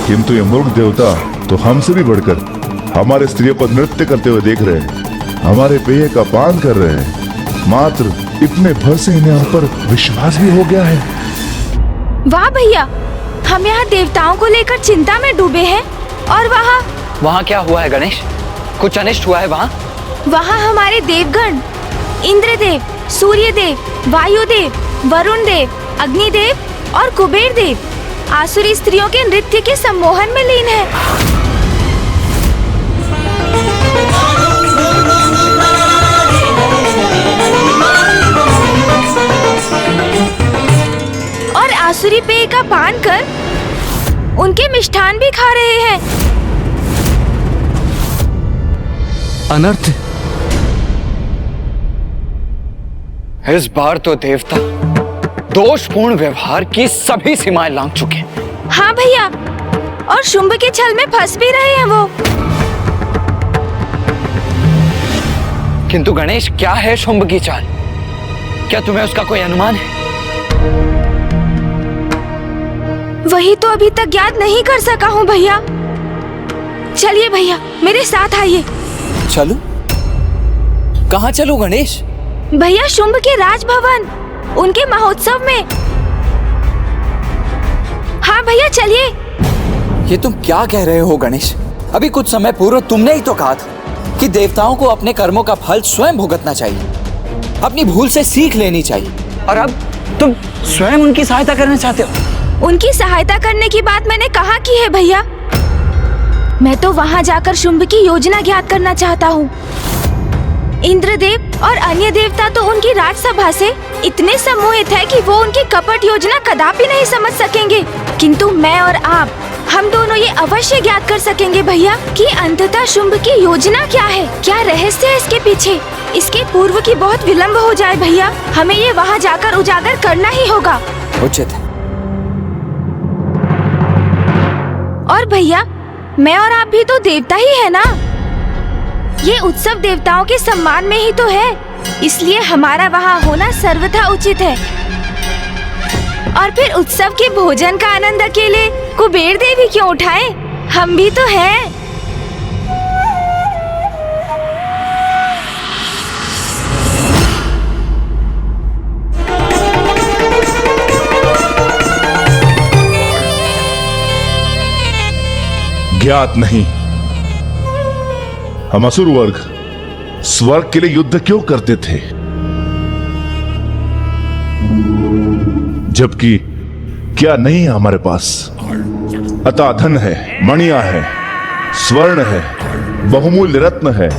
किंतु ये मूर्ख देवता तो हमसे भी बढ़कर हमारे स्त्रियों को नृत्य करते हुए देख रहे हैं, हमारे पेय का पान कर रहे हैं। मात्र इतने भर से इन्हें हम पर विश्वास भी हो गया है। वाह भैया, हम यहाँ देवताओं को लेकर चिंता में डूबे हैं और वहाँ क्या हुआ है गणेश? कुछ अनिष्ट हुआ है वहाँ? वहाँ हमारे देवगण इंद्रदेव, सूर्यदेव, वायुदेव, वरुण देव, अग्निदेव और कुबेर देव आसुरी स्त्रियों के नृत्य के सम्मोहन में लीन है। और आसुरी पेय का पान कर उनके मिष्ठान भी खा रहे हैं। अनर्थ। इस बार तो देवता दोषपूर्ण व्यवहार की सभी सीमाएं लांघ चुके हैं। हाँ भैया, और शुंभ के छल में फंस भी रहे हैं वो। किंतु गणेश, क्या है शुंभ की चाल? क्या तुम्हें उसका कोई अनुमान है? वही तो अभी तक ज्ञात नहीं कर सका हूँ भैया। चलिए भैया, मेरे साथ आइए। चलो? कहाँ चलो गणेश? भैया, शुंभ के राजभवन, उनके महोत्सव में। हाँ भैया, चलिए। ये तुम क्या कह रहे हो गणेश? अभी कुछ समय पूर्व तुमने ही तो कहा था कि देवताओं को अपने कर्मों का फल स्वयं भुगतना चाहिए, अपनी भूल से सीख लेनी चाहिए, और अब तुम स्वयं उनकी सहायता करना चाहते हो। उनकी सहायता करने की बात मैंने कहाँ की है भैया? मैं तो वहाँ जाकर शुंभ की योजना ज्ञात करना चाहता हूँ। इंद्रदेव और अन्य देवता तो उनकी राजसभा से इतने सम्मोहित है कि वो उनकी कपट योजना कदापि नहीं समझ सकेंगे, किंतु मैं और आप, हम दोनों ये अवश्य ज्ञात कर सकेंगे भैया कि अंततः शुंभ की योजना क्या है, क्या रहस्य है इसके पीछे। इसके पूर्व की बहुत विलंब हो जाए भैया, हमें ये वहाँ जाकर उजागर करना ही होगा। उचित है। और भैया, मैं और आप भी तो देवता ही है ना। ये उत्सव देवताओं के सम्मान में ही तो है, इसलिए हमारा वहाँ होना सर्वथा उचित है। और फिर उत्सव के भोजन का आनंद अकेले कुबेर देव ही क्यों उठाए? हम भी तो हैं। ज्ञात नहीं, हम असुर वर्ग स्वर्ग के लिए युद्ध क्यों करते थे, जबकि क्या नहीं है हमारे पास? अतः धन है, मणियां है, स्वर्ण है, बहुमूल्य रत्न है,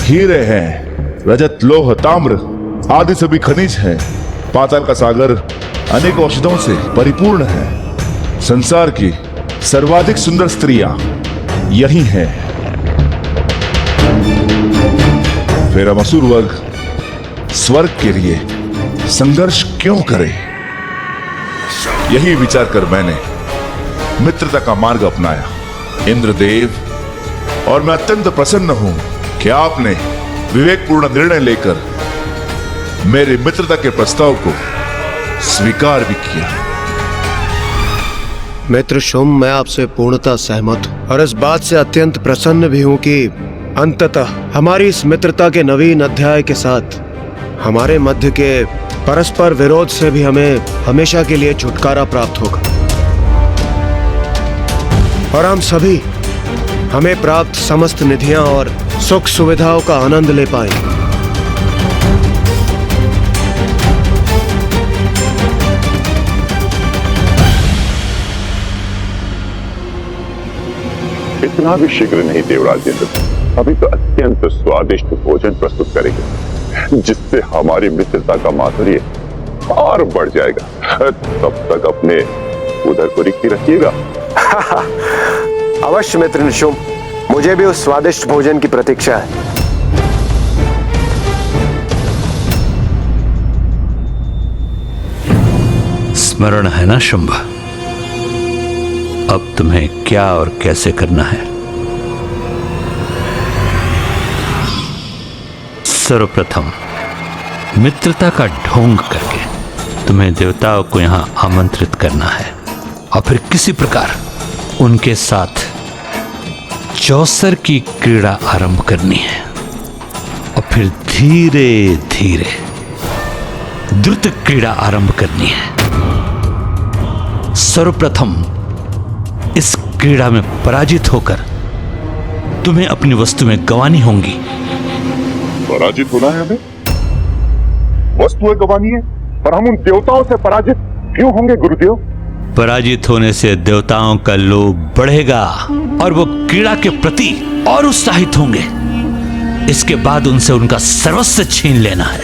हीरे हैं, रजत, लोह, ताम्र आदि सभी खनिज हैं। पाताल का सागर अनेक औषधों से परिपूर्ण है। संसार की सर्वाधिक सुंदर स्त्रियां यही हैं। फिर हम असुर वर्ग स्वर्ग के लिए संघर्ष क्यों करें? यही विचार कर मैंने मित्रता का मार्ग अपनाया। इंद्रदेव, और मैं अत्यंत प्रसन्न हूं कि आपने विवेकपूर्ण निर्णय लेकर मेरे मित्रता के प्रस्ताव को स्वीकार भी किया। मित्र शुंभ, मैं आपसे पूर्णतः सहमत हूँ और इस बात से अत्यंत प्रसन्न भी हूँ कि अंततः हमारी इस मित्रता के नवीन अध्याय के साथ हमारे मध्य के परस्पर विरोध से भी हमें हमेशा के लिए छुटकारा प्राप्त होगा और हम सभी हमें प्राप्त समस्त निधियां और सुख सुविधाओं का आनंद ले पाएंगे। इतना भी शीघ्र नहीं देवराज इंद्र, अभी तो अत्यंत स्वादिष्ट भोजन प्रस्तुत करेंगे जिससे हमारी मित्रता का माधुर्य और बढ़ जाएगा। तब तक अपने उधर को रिक्ति रखिएगा। अवश्य मित्र निशुंभ, मुझे भी उस स्वादिष्ट भोजन की प्रतीक्षा है। स्मरण है ना शुंभ, अब तुम्हें क्या और कैसे करना है? सर्वप्रथम मित्रता का ढोंग करके तुम्हें देवताओं को यहां आमंत्रित करना है और फिर किसी प्रकार उनके साथ चौसर की क्रीड़ा आरंभ करनी है और फिर धीरे धीरे द्रुत क्रीड़ा आरंभ करनी है। सर्वप्रथम इस क्रीड़ा में पराजित होकर तुम्हें अपनी वस्तुएं गंवानी होंगी। पराजित होना है हमें? वस्तुएं गंवानी है? पर हम उन देवताओं से पराजित क्यों होंगे गुरुदेव? पराजित होने से देवताओं का लोभ बढ़ेगा और वो क्रीड़ा के प्रति और उत्साहित होंगे। इसके बाद उनसे उनका सर्वस्व छीन लेना है।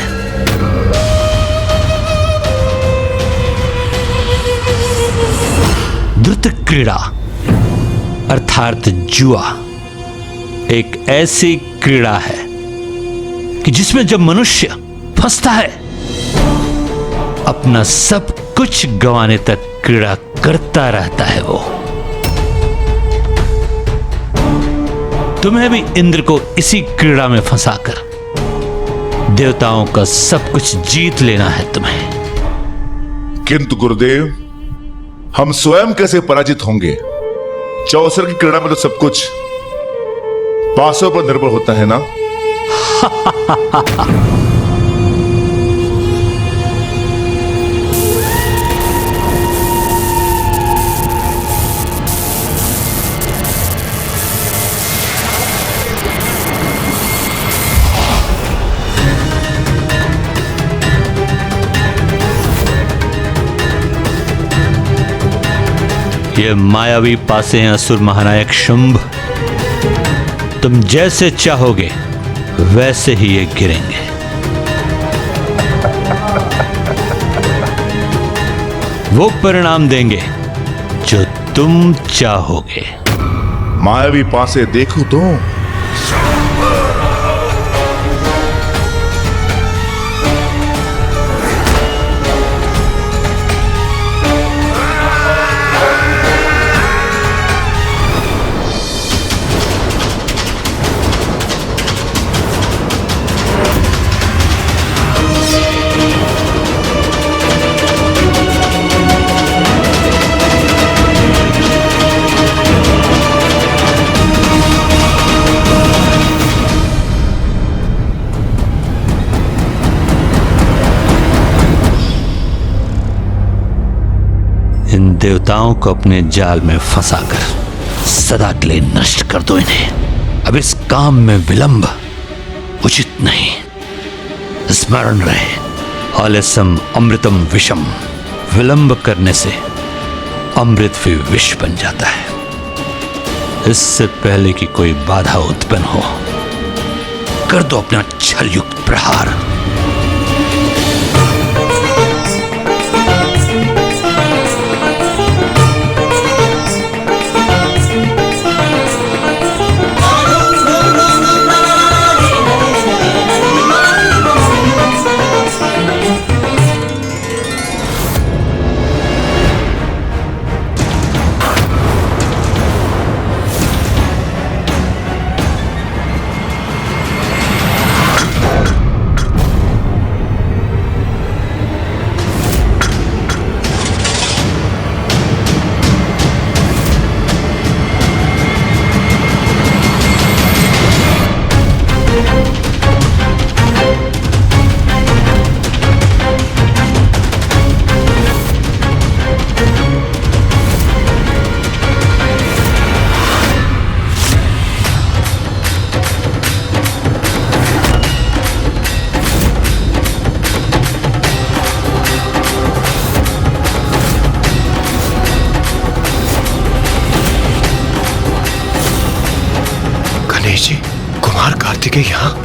द्रुत क्रीड़ा अर्थात जुआ एक ऐसी क्रीड़ा है कि जिसमें जब मनुष्य फंसता है अपना सब कुछ गंवाने तक क्रीड़ा करता रहता है। वो तुम्हें भी इंद्र को इसी क्रीड़ा में फंसाकर देवताओं का सब कुछ जीत लेना है तुम्हें। किंतु गुरुदेव, हम स्वयं कैसे पराजित होंगे? चौसर की क्रीड़ा में तो सब कुछ पासों पर निर्भर होता है ना। ये मायावी पासे हैं असुर महानायक शुंभ। तुम जैसे चाहोगे वैसे ही ये गिरेंगे। वो परिणाम देंगे जो तुम चाहोगे। मायावी पासे देखो तो देवताओं को अपने जाल में फंसाकर सदा के लिए नष्ट कर दो इन्हें। अब इस काम में विलंब उचित नहीं। स्मरण रहे, आलस्यम अमृतम विषम। विलंब करने से अमृत भी विष बन जाता है। इससे पहले कि कोई बाधा उत्पन्न हो, कर दो अपना छलयुक्त प्रहार। गणेश जी, कुमार कार्तिकेय यहाँ?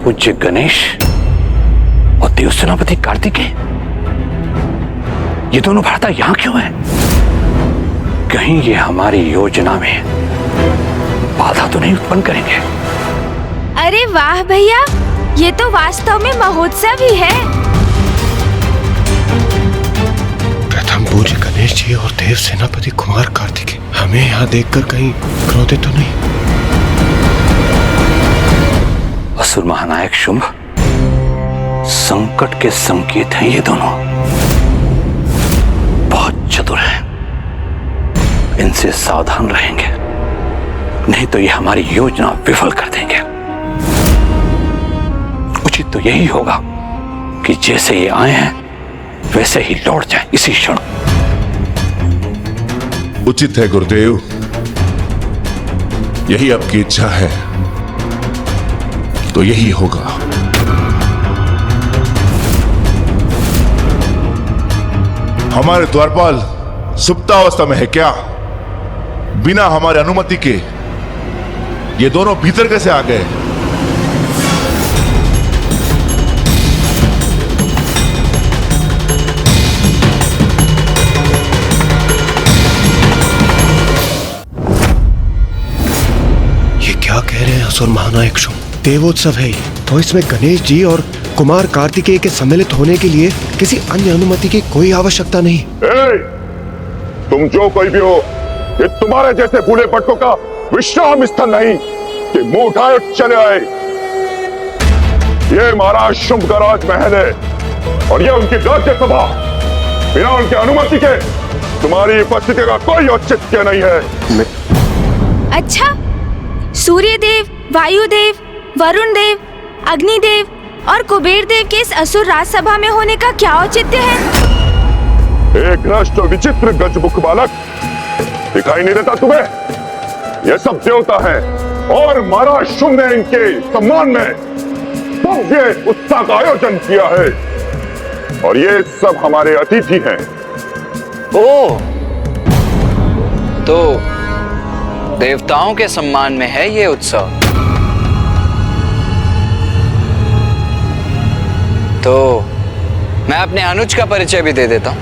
पूज्य गणेश और देव सेनापति कार्तिकेय, ये दोनों भ्राता यहां क्यों हैं? कहीं ये हमारी योजना में बाधा तो नहीं उत्पन्न करेंगे? अरे वाह भैया, ये तो वास्तव में महोत्सव ही है। प्रथम पूज्य गणेश जी और देव सेनापति कुमार कार्तिकेय हमें यहाँ देखकर कहीं क्रोधित तो नहीं? असुर महानायक शुंभ, संकट के संकेत हैं ये दोनों। बहुत चतुर हैं, इनसे सावधान रहेंगे, नहीं तो ये हमारी योजना विफल कर देंगे। उचित तो यही होगा कि जैसे ये आए हैं वैसे ही लौट जाए इसी क्षण। उचित है गुरुदेव, यही आपकी इच्छा है तो यही होगा। हमारे द्वारपाल सुप्तावस्था में है क्या? बिना हमारे अनुमति के ये दोनों भीतर कैसे आ गए? ये क्या कह रहे हैं असुर महानायक शुंभ? देवोत्सव है ये, तो इसमें गणेश जी और कुमार कार्तिकेय के सम्मिलित होने के लिए किसी अन्य अनुमति की कोई आवश्यकता नहीं। तुम जो कोई भी हो, ये तुम्हारे जैसे भूले भटकों का विश्राम स्थल नहीं कि मुंह उठाए और चले आए। ये महाराज शुंभ का राजमहल है और ये उनकी राज्यसभा। बिना उनकी अनुमति के तुम्हारी उपस्थिति का कोई औचित्य नहीं है। अच्छा, सूर्य देव, वायुदेव, वरुण देव, अग्निदेव और कुबेर देव के इस असुर राजसभा में होने का क्या औचित्य है? एक नष्ट और विचित्र गजमुख बालक, दिखाई नहीं देता तुम्हें? ये सब देवता है और महाराज शुंभ ने इनके सम्मान में भव्य उत्सव का आयोजन किया है और ये सब हमारे अतिथि हैं। ओह, तो देवताओं के सम्मान में है ये उत्सव। तो मैं अपने अनुज का परिचय भी दे देता हूं।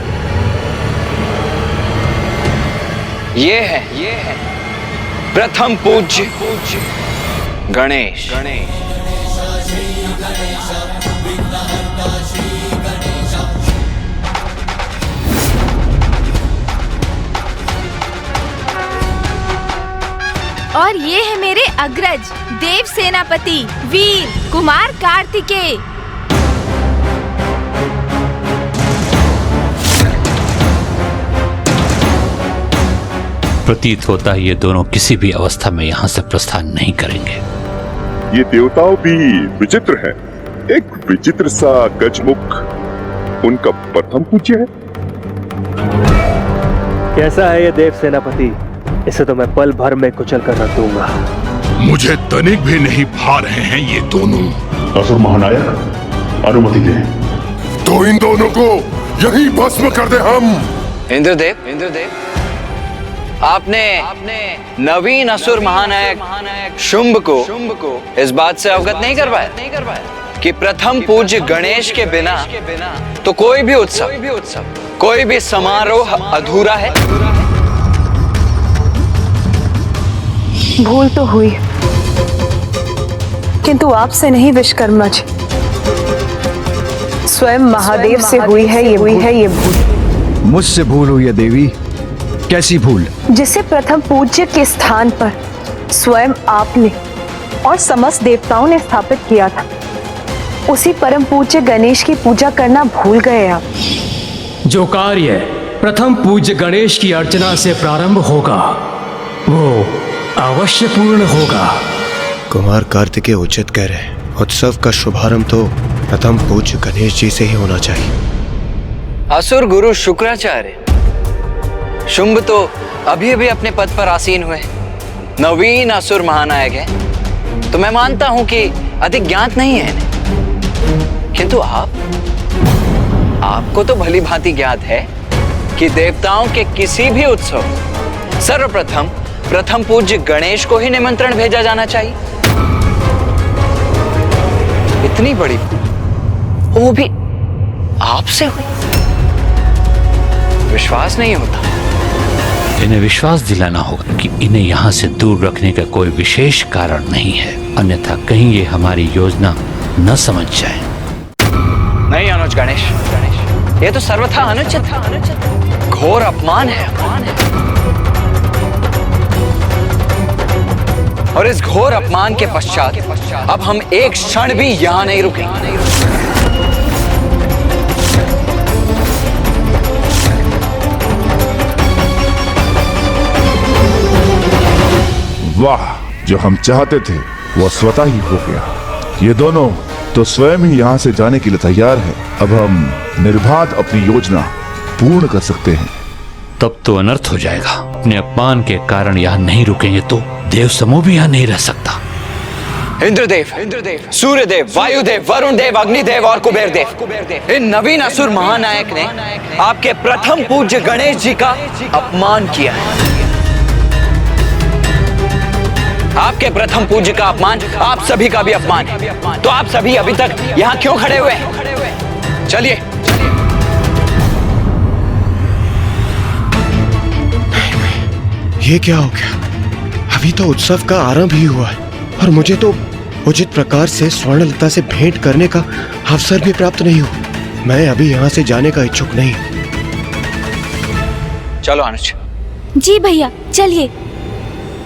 ये है प्रथम पूज्य गणेश। और ये है मेरे अग्रज देव सेनापति वीर कुमार कार्तिकेय। प्रतीत होता है ये दोनों किसी भी अवस्था में यहाँ से प्रस्थान नहीं करेंगे। ये देवताओं भी विचित्र हैं। एक विचित्र सा गजमुख उनका प्रथम पूज्य है। कैसा है ये देव सेनापति? इसे तो मैं पल भर में कुचल कर रख दूंगा। मुझे तनिक भी नहीं भा रहे हैं ये दोनों। असुर महानायक, अनुमति दें। तो इन दोनों को यहीं भस्म कर दे हम। इंद्रदेव, आपने नवीन असुर महानायक शुंभ को इस बात से अवगत नहीं करवाया कि प्रथम पूज्य गणेश के बिना तो कोई भी उत्सव, कोई भी समारोह अधूरा है। भूल तो हुई, किंतु आपसे नहीं विश्वकर्मा जी, स्वयं महादेव से हुई है ये भूल। मुझसे भूल हुई है देवी? कैसी भूल? जिसे प्रथम पूज्य के स्थान पर स्वयं आपने और समस्त देवताओं ने स्थापित किया था, उसी परम पूज्य गणेश की पूजा करना भूल गए आप। जो कार्य प्रथम पूज्य गणेश की अर्चना से प्रारंभ होगा वो अवश्य पूर्ण होगा। कुमार कार्तिकेय उचित कह रहे हैं। उत्सव का शुभारंभ तो प्रथम पूज्य गणेश जी से ही होना चाहिए। असुर गुरु शुक्राचार्य, शुंभ तो अभी अभी अपने पद पर आसीन हुए, नवीन असुर महानायक है, तो मैं मानता हूं कि अधिक ज्ञात नहीं है इन्हें। किंतु आपको तो भली भांति ज्ञात है कि देवताओं के किसी भी उत्सव सर्वप्रथम प्रथम पूज्य गणेश को ही निमंत्रण भेजा जाना चाहिए। इतनी बड़ी वो भी आपसे हुई, विश्वास नहीं होता। इन्हें विश्वास दिलाना होगा कि इन्हें यहाँ से दूर रखने का कोई विशेष कारण नहीं है, अन्यथा कहीं ये हमारी योजना न समझ जाए। नहीं अनुज गणेश, ये तो सर्वथा अनुचित, घोर अपमान है। और इस घोर अपमान के पश्चात अब हम एक क्षण भी यहां नहीं रुकेंगे। वाह, जो हम चाहते थे वो स्वतः ही हो गया। ये दोनों तो स्वयं ही यहाँ से जाने के लिए तैयार है। अब हम निर्बाध अपनी योजना पूर्ण कर सकते हैं। तब तो अनर्थ हो जाएगा। अपने अपमान के कारण यहाँ नहीं रुकेंगे तो देव समूह भी यहाँ नहीं रह सकता। इंद्रदेव, सूर्यदेव, वायुदेव, वरुण देव, अग्निदेव और कुबेर देव, इन नवीन असुर महानायक ने आपके प्रथम पूज्य गणेश जी का अपमान किया है। आपके प्रथम पूज्य का अपमान आप सभी का भी अपमान है। तो आप सभी अभी तक यहाँ क्यों खड़े हुए हैं? चलिए। ये क्या हो गया? अभी तो उत्सव का आरंभ ही हुआ है और मुझे तो उचित प्रकार से स्वर्णलता से भेंट करने का अवसर भी प्राप्त नहीं हुआ। मैं अभी यहाँ से जाने का इच्छुक नहीं। चलो अनुज। जी भैया, चलिए।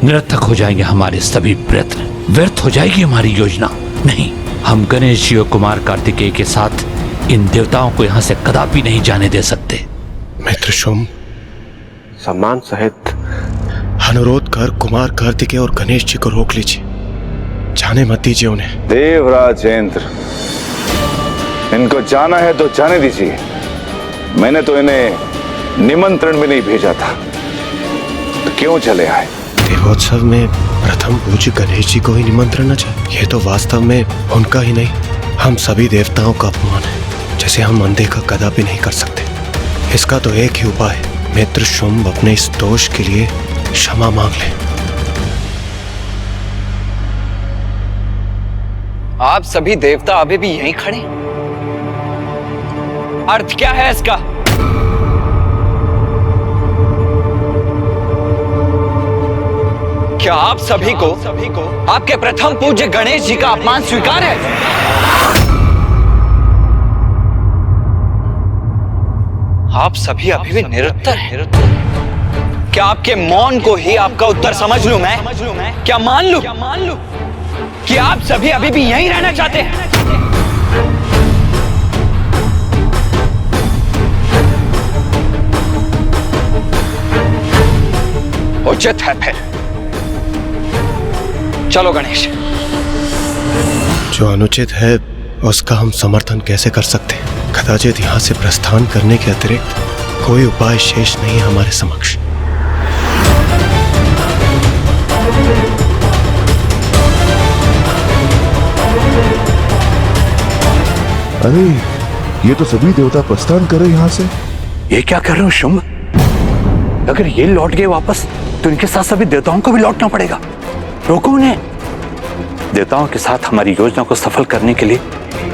निरर्थक हो जाएंगे हमारे सभी प्रयत्न, व्यर्थ हो जाएगी हमारी योजना। नहीं, हम गणेश जी और कुमार कार्तिकेय के साथ इन देवताओं को यहाँ से कदापि नहीं जाने दे सकते। मित्र शुंभ, सम्मान सहित अनुरोध कर कुमार कार्तिकेय और गणेश जी को रोक लीजिए, जाने मत दीजिए उन्हें। देवराजेंद्र, इनको जाना है तो जाने दीजिए। मैंने तो इन्हें निमंत्रण भी नहीं भेजा था, तो क्यों चले आए? देवोत्सव में प्रथम पूज्य गणेश जी को ही निमंत्रण न चाहिए। ये तो वास्तव में उनका ही नहीं, हम सभी देवताओं का अपमान है, जिसे हम अनदेखा कदापि नहीं कर सकते। इसका तो एक ही उपाय है, मित्र शुंभ अपने इस दोष के लिए क्षमा मांग ले। आप सभी देवता अभी भी यहीं खड़े? अर्थ क्या है इसका? क्या आप सभी को आपके प्रथम पूज्य गणेश जी का अपमान स्वीकार है? आप सभी अभी भी निरुत्तर हैं। क्या आपके मौन को ही आपका उत्तर समझ लूं मैं? क्या मान लूं कि आप सभी अभी भी यहीं रहना चाहते हैं? उचित है फिर। चलो गणेश। जो अनुचित है उसका हम समर्थन कैसे कर सकते हैं? कदाचित यहाँ से प्रस्थान करने के अतिरिक्त कोई उपाय शेष नहीं हमारे समक्ष। अरे, ये तो सभी देवता प्रस्थान करे यहाँ से। ये क्या कर रहे हो शुंभ? अगर ये लौट गए वापस तो इनके साथ सभी देवताओं को भी लौटना पड़ेगा। रोको उन्हें। देवताओं के साथ हमारी योजना को सफल करने के लिए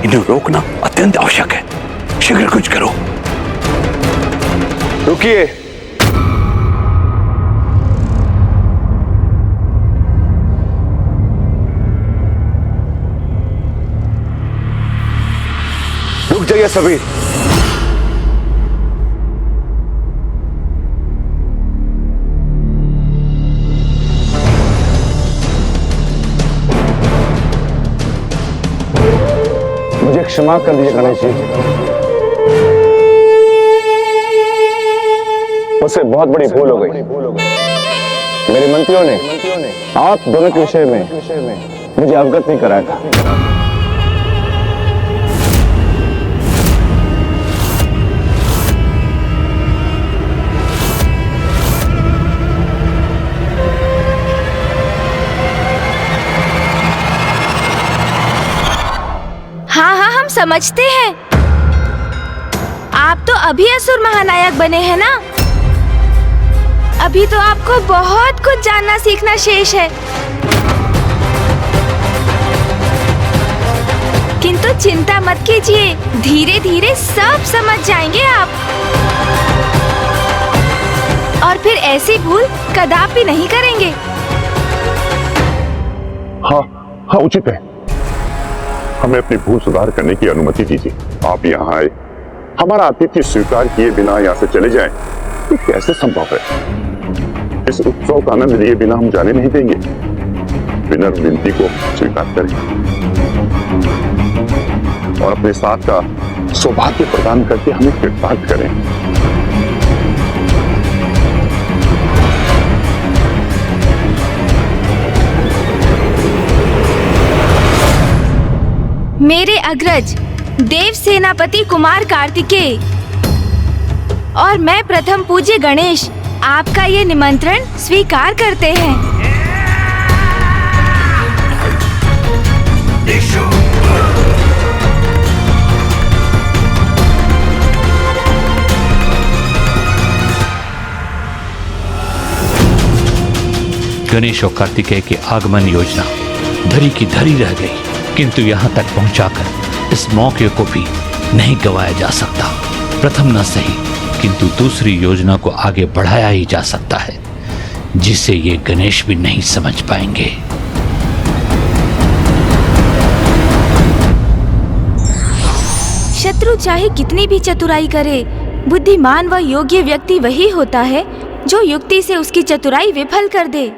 इन्हें रोकना अत्यंत आवश्यक है। शीघ्र कुछ करो। रुकिए। रुक जाइए सभी। मुझे क्षमा कर दीजिए गणेश जी, मुझसे बहुत बड़ी भूल हो गई। मेरे मंत्रियों ने आप दोनों के विषय में मुझे अवगत नहीं कराया था। हाँ हाँ, हम समझते हैं। आप तो अभी असुर महानायक बने हैं ना? अभी तो आपको बहुत कुछ जानना सीखना शेष है। किंतु चिंता मत कीजिए, धीरे धीरे सब समझ जाएंगे आप। और फिर ऐसी भूल कदापि नहीं करेंगे। हाँ हाँ, उचित है। हमें अपनी भूल सुधार करने की अनुमति दीजिए। आप यहाँ आए, हमारा आतिथ्य स्वीकार किए बिना यहाँ से चले जाएं, ये कैसे संभव है? इस उत्सव का आनंद लिए बिना हम जाने नहीं देंगे। विनम्र विनती को स्वीकार करें और अपने साथ का सौभाग्य प्रदान करके हमें कृतार्थ करें। मेरे अग्रज देव सेनापति कुमार कार्तिकेय और मैं प्रथम पूज्य गणेश आपका ये निमंत्रण स्वीकार करते हैं। गणेश और कार्तिकेय के आगमन योजना धरी की धरी रह गई, किंतु यहाँ तक पहुंचाकर इस मौके को भी नहीं गंवाया जा सकता। प्रथम न सही, किंतु दूसरी योजना को आगे बढ़ाया ही जा सकता है, जिसे ये गणेश भी नहीं समझ पाएंगे। शत्रु चाहे कितनी भी चतुराई करे, बुद्धिमान व योग्य व्यक्ति वही होता है जो युक्ति से उसकी चतुराई विफल कर दे।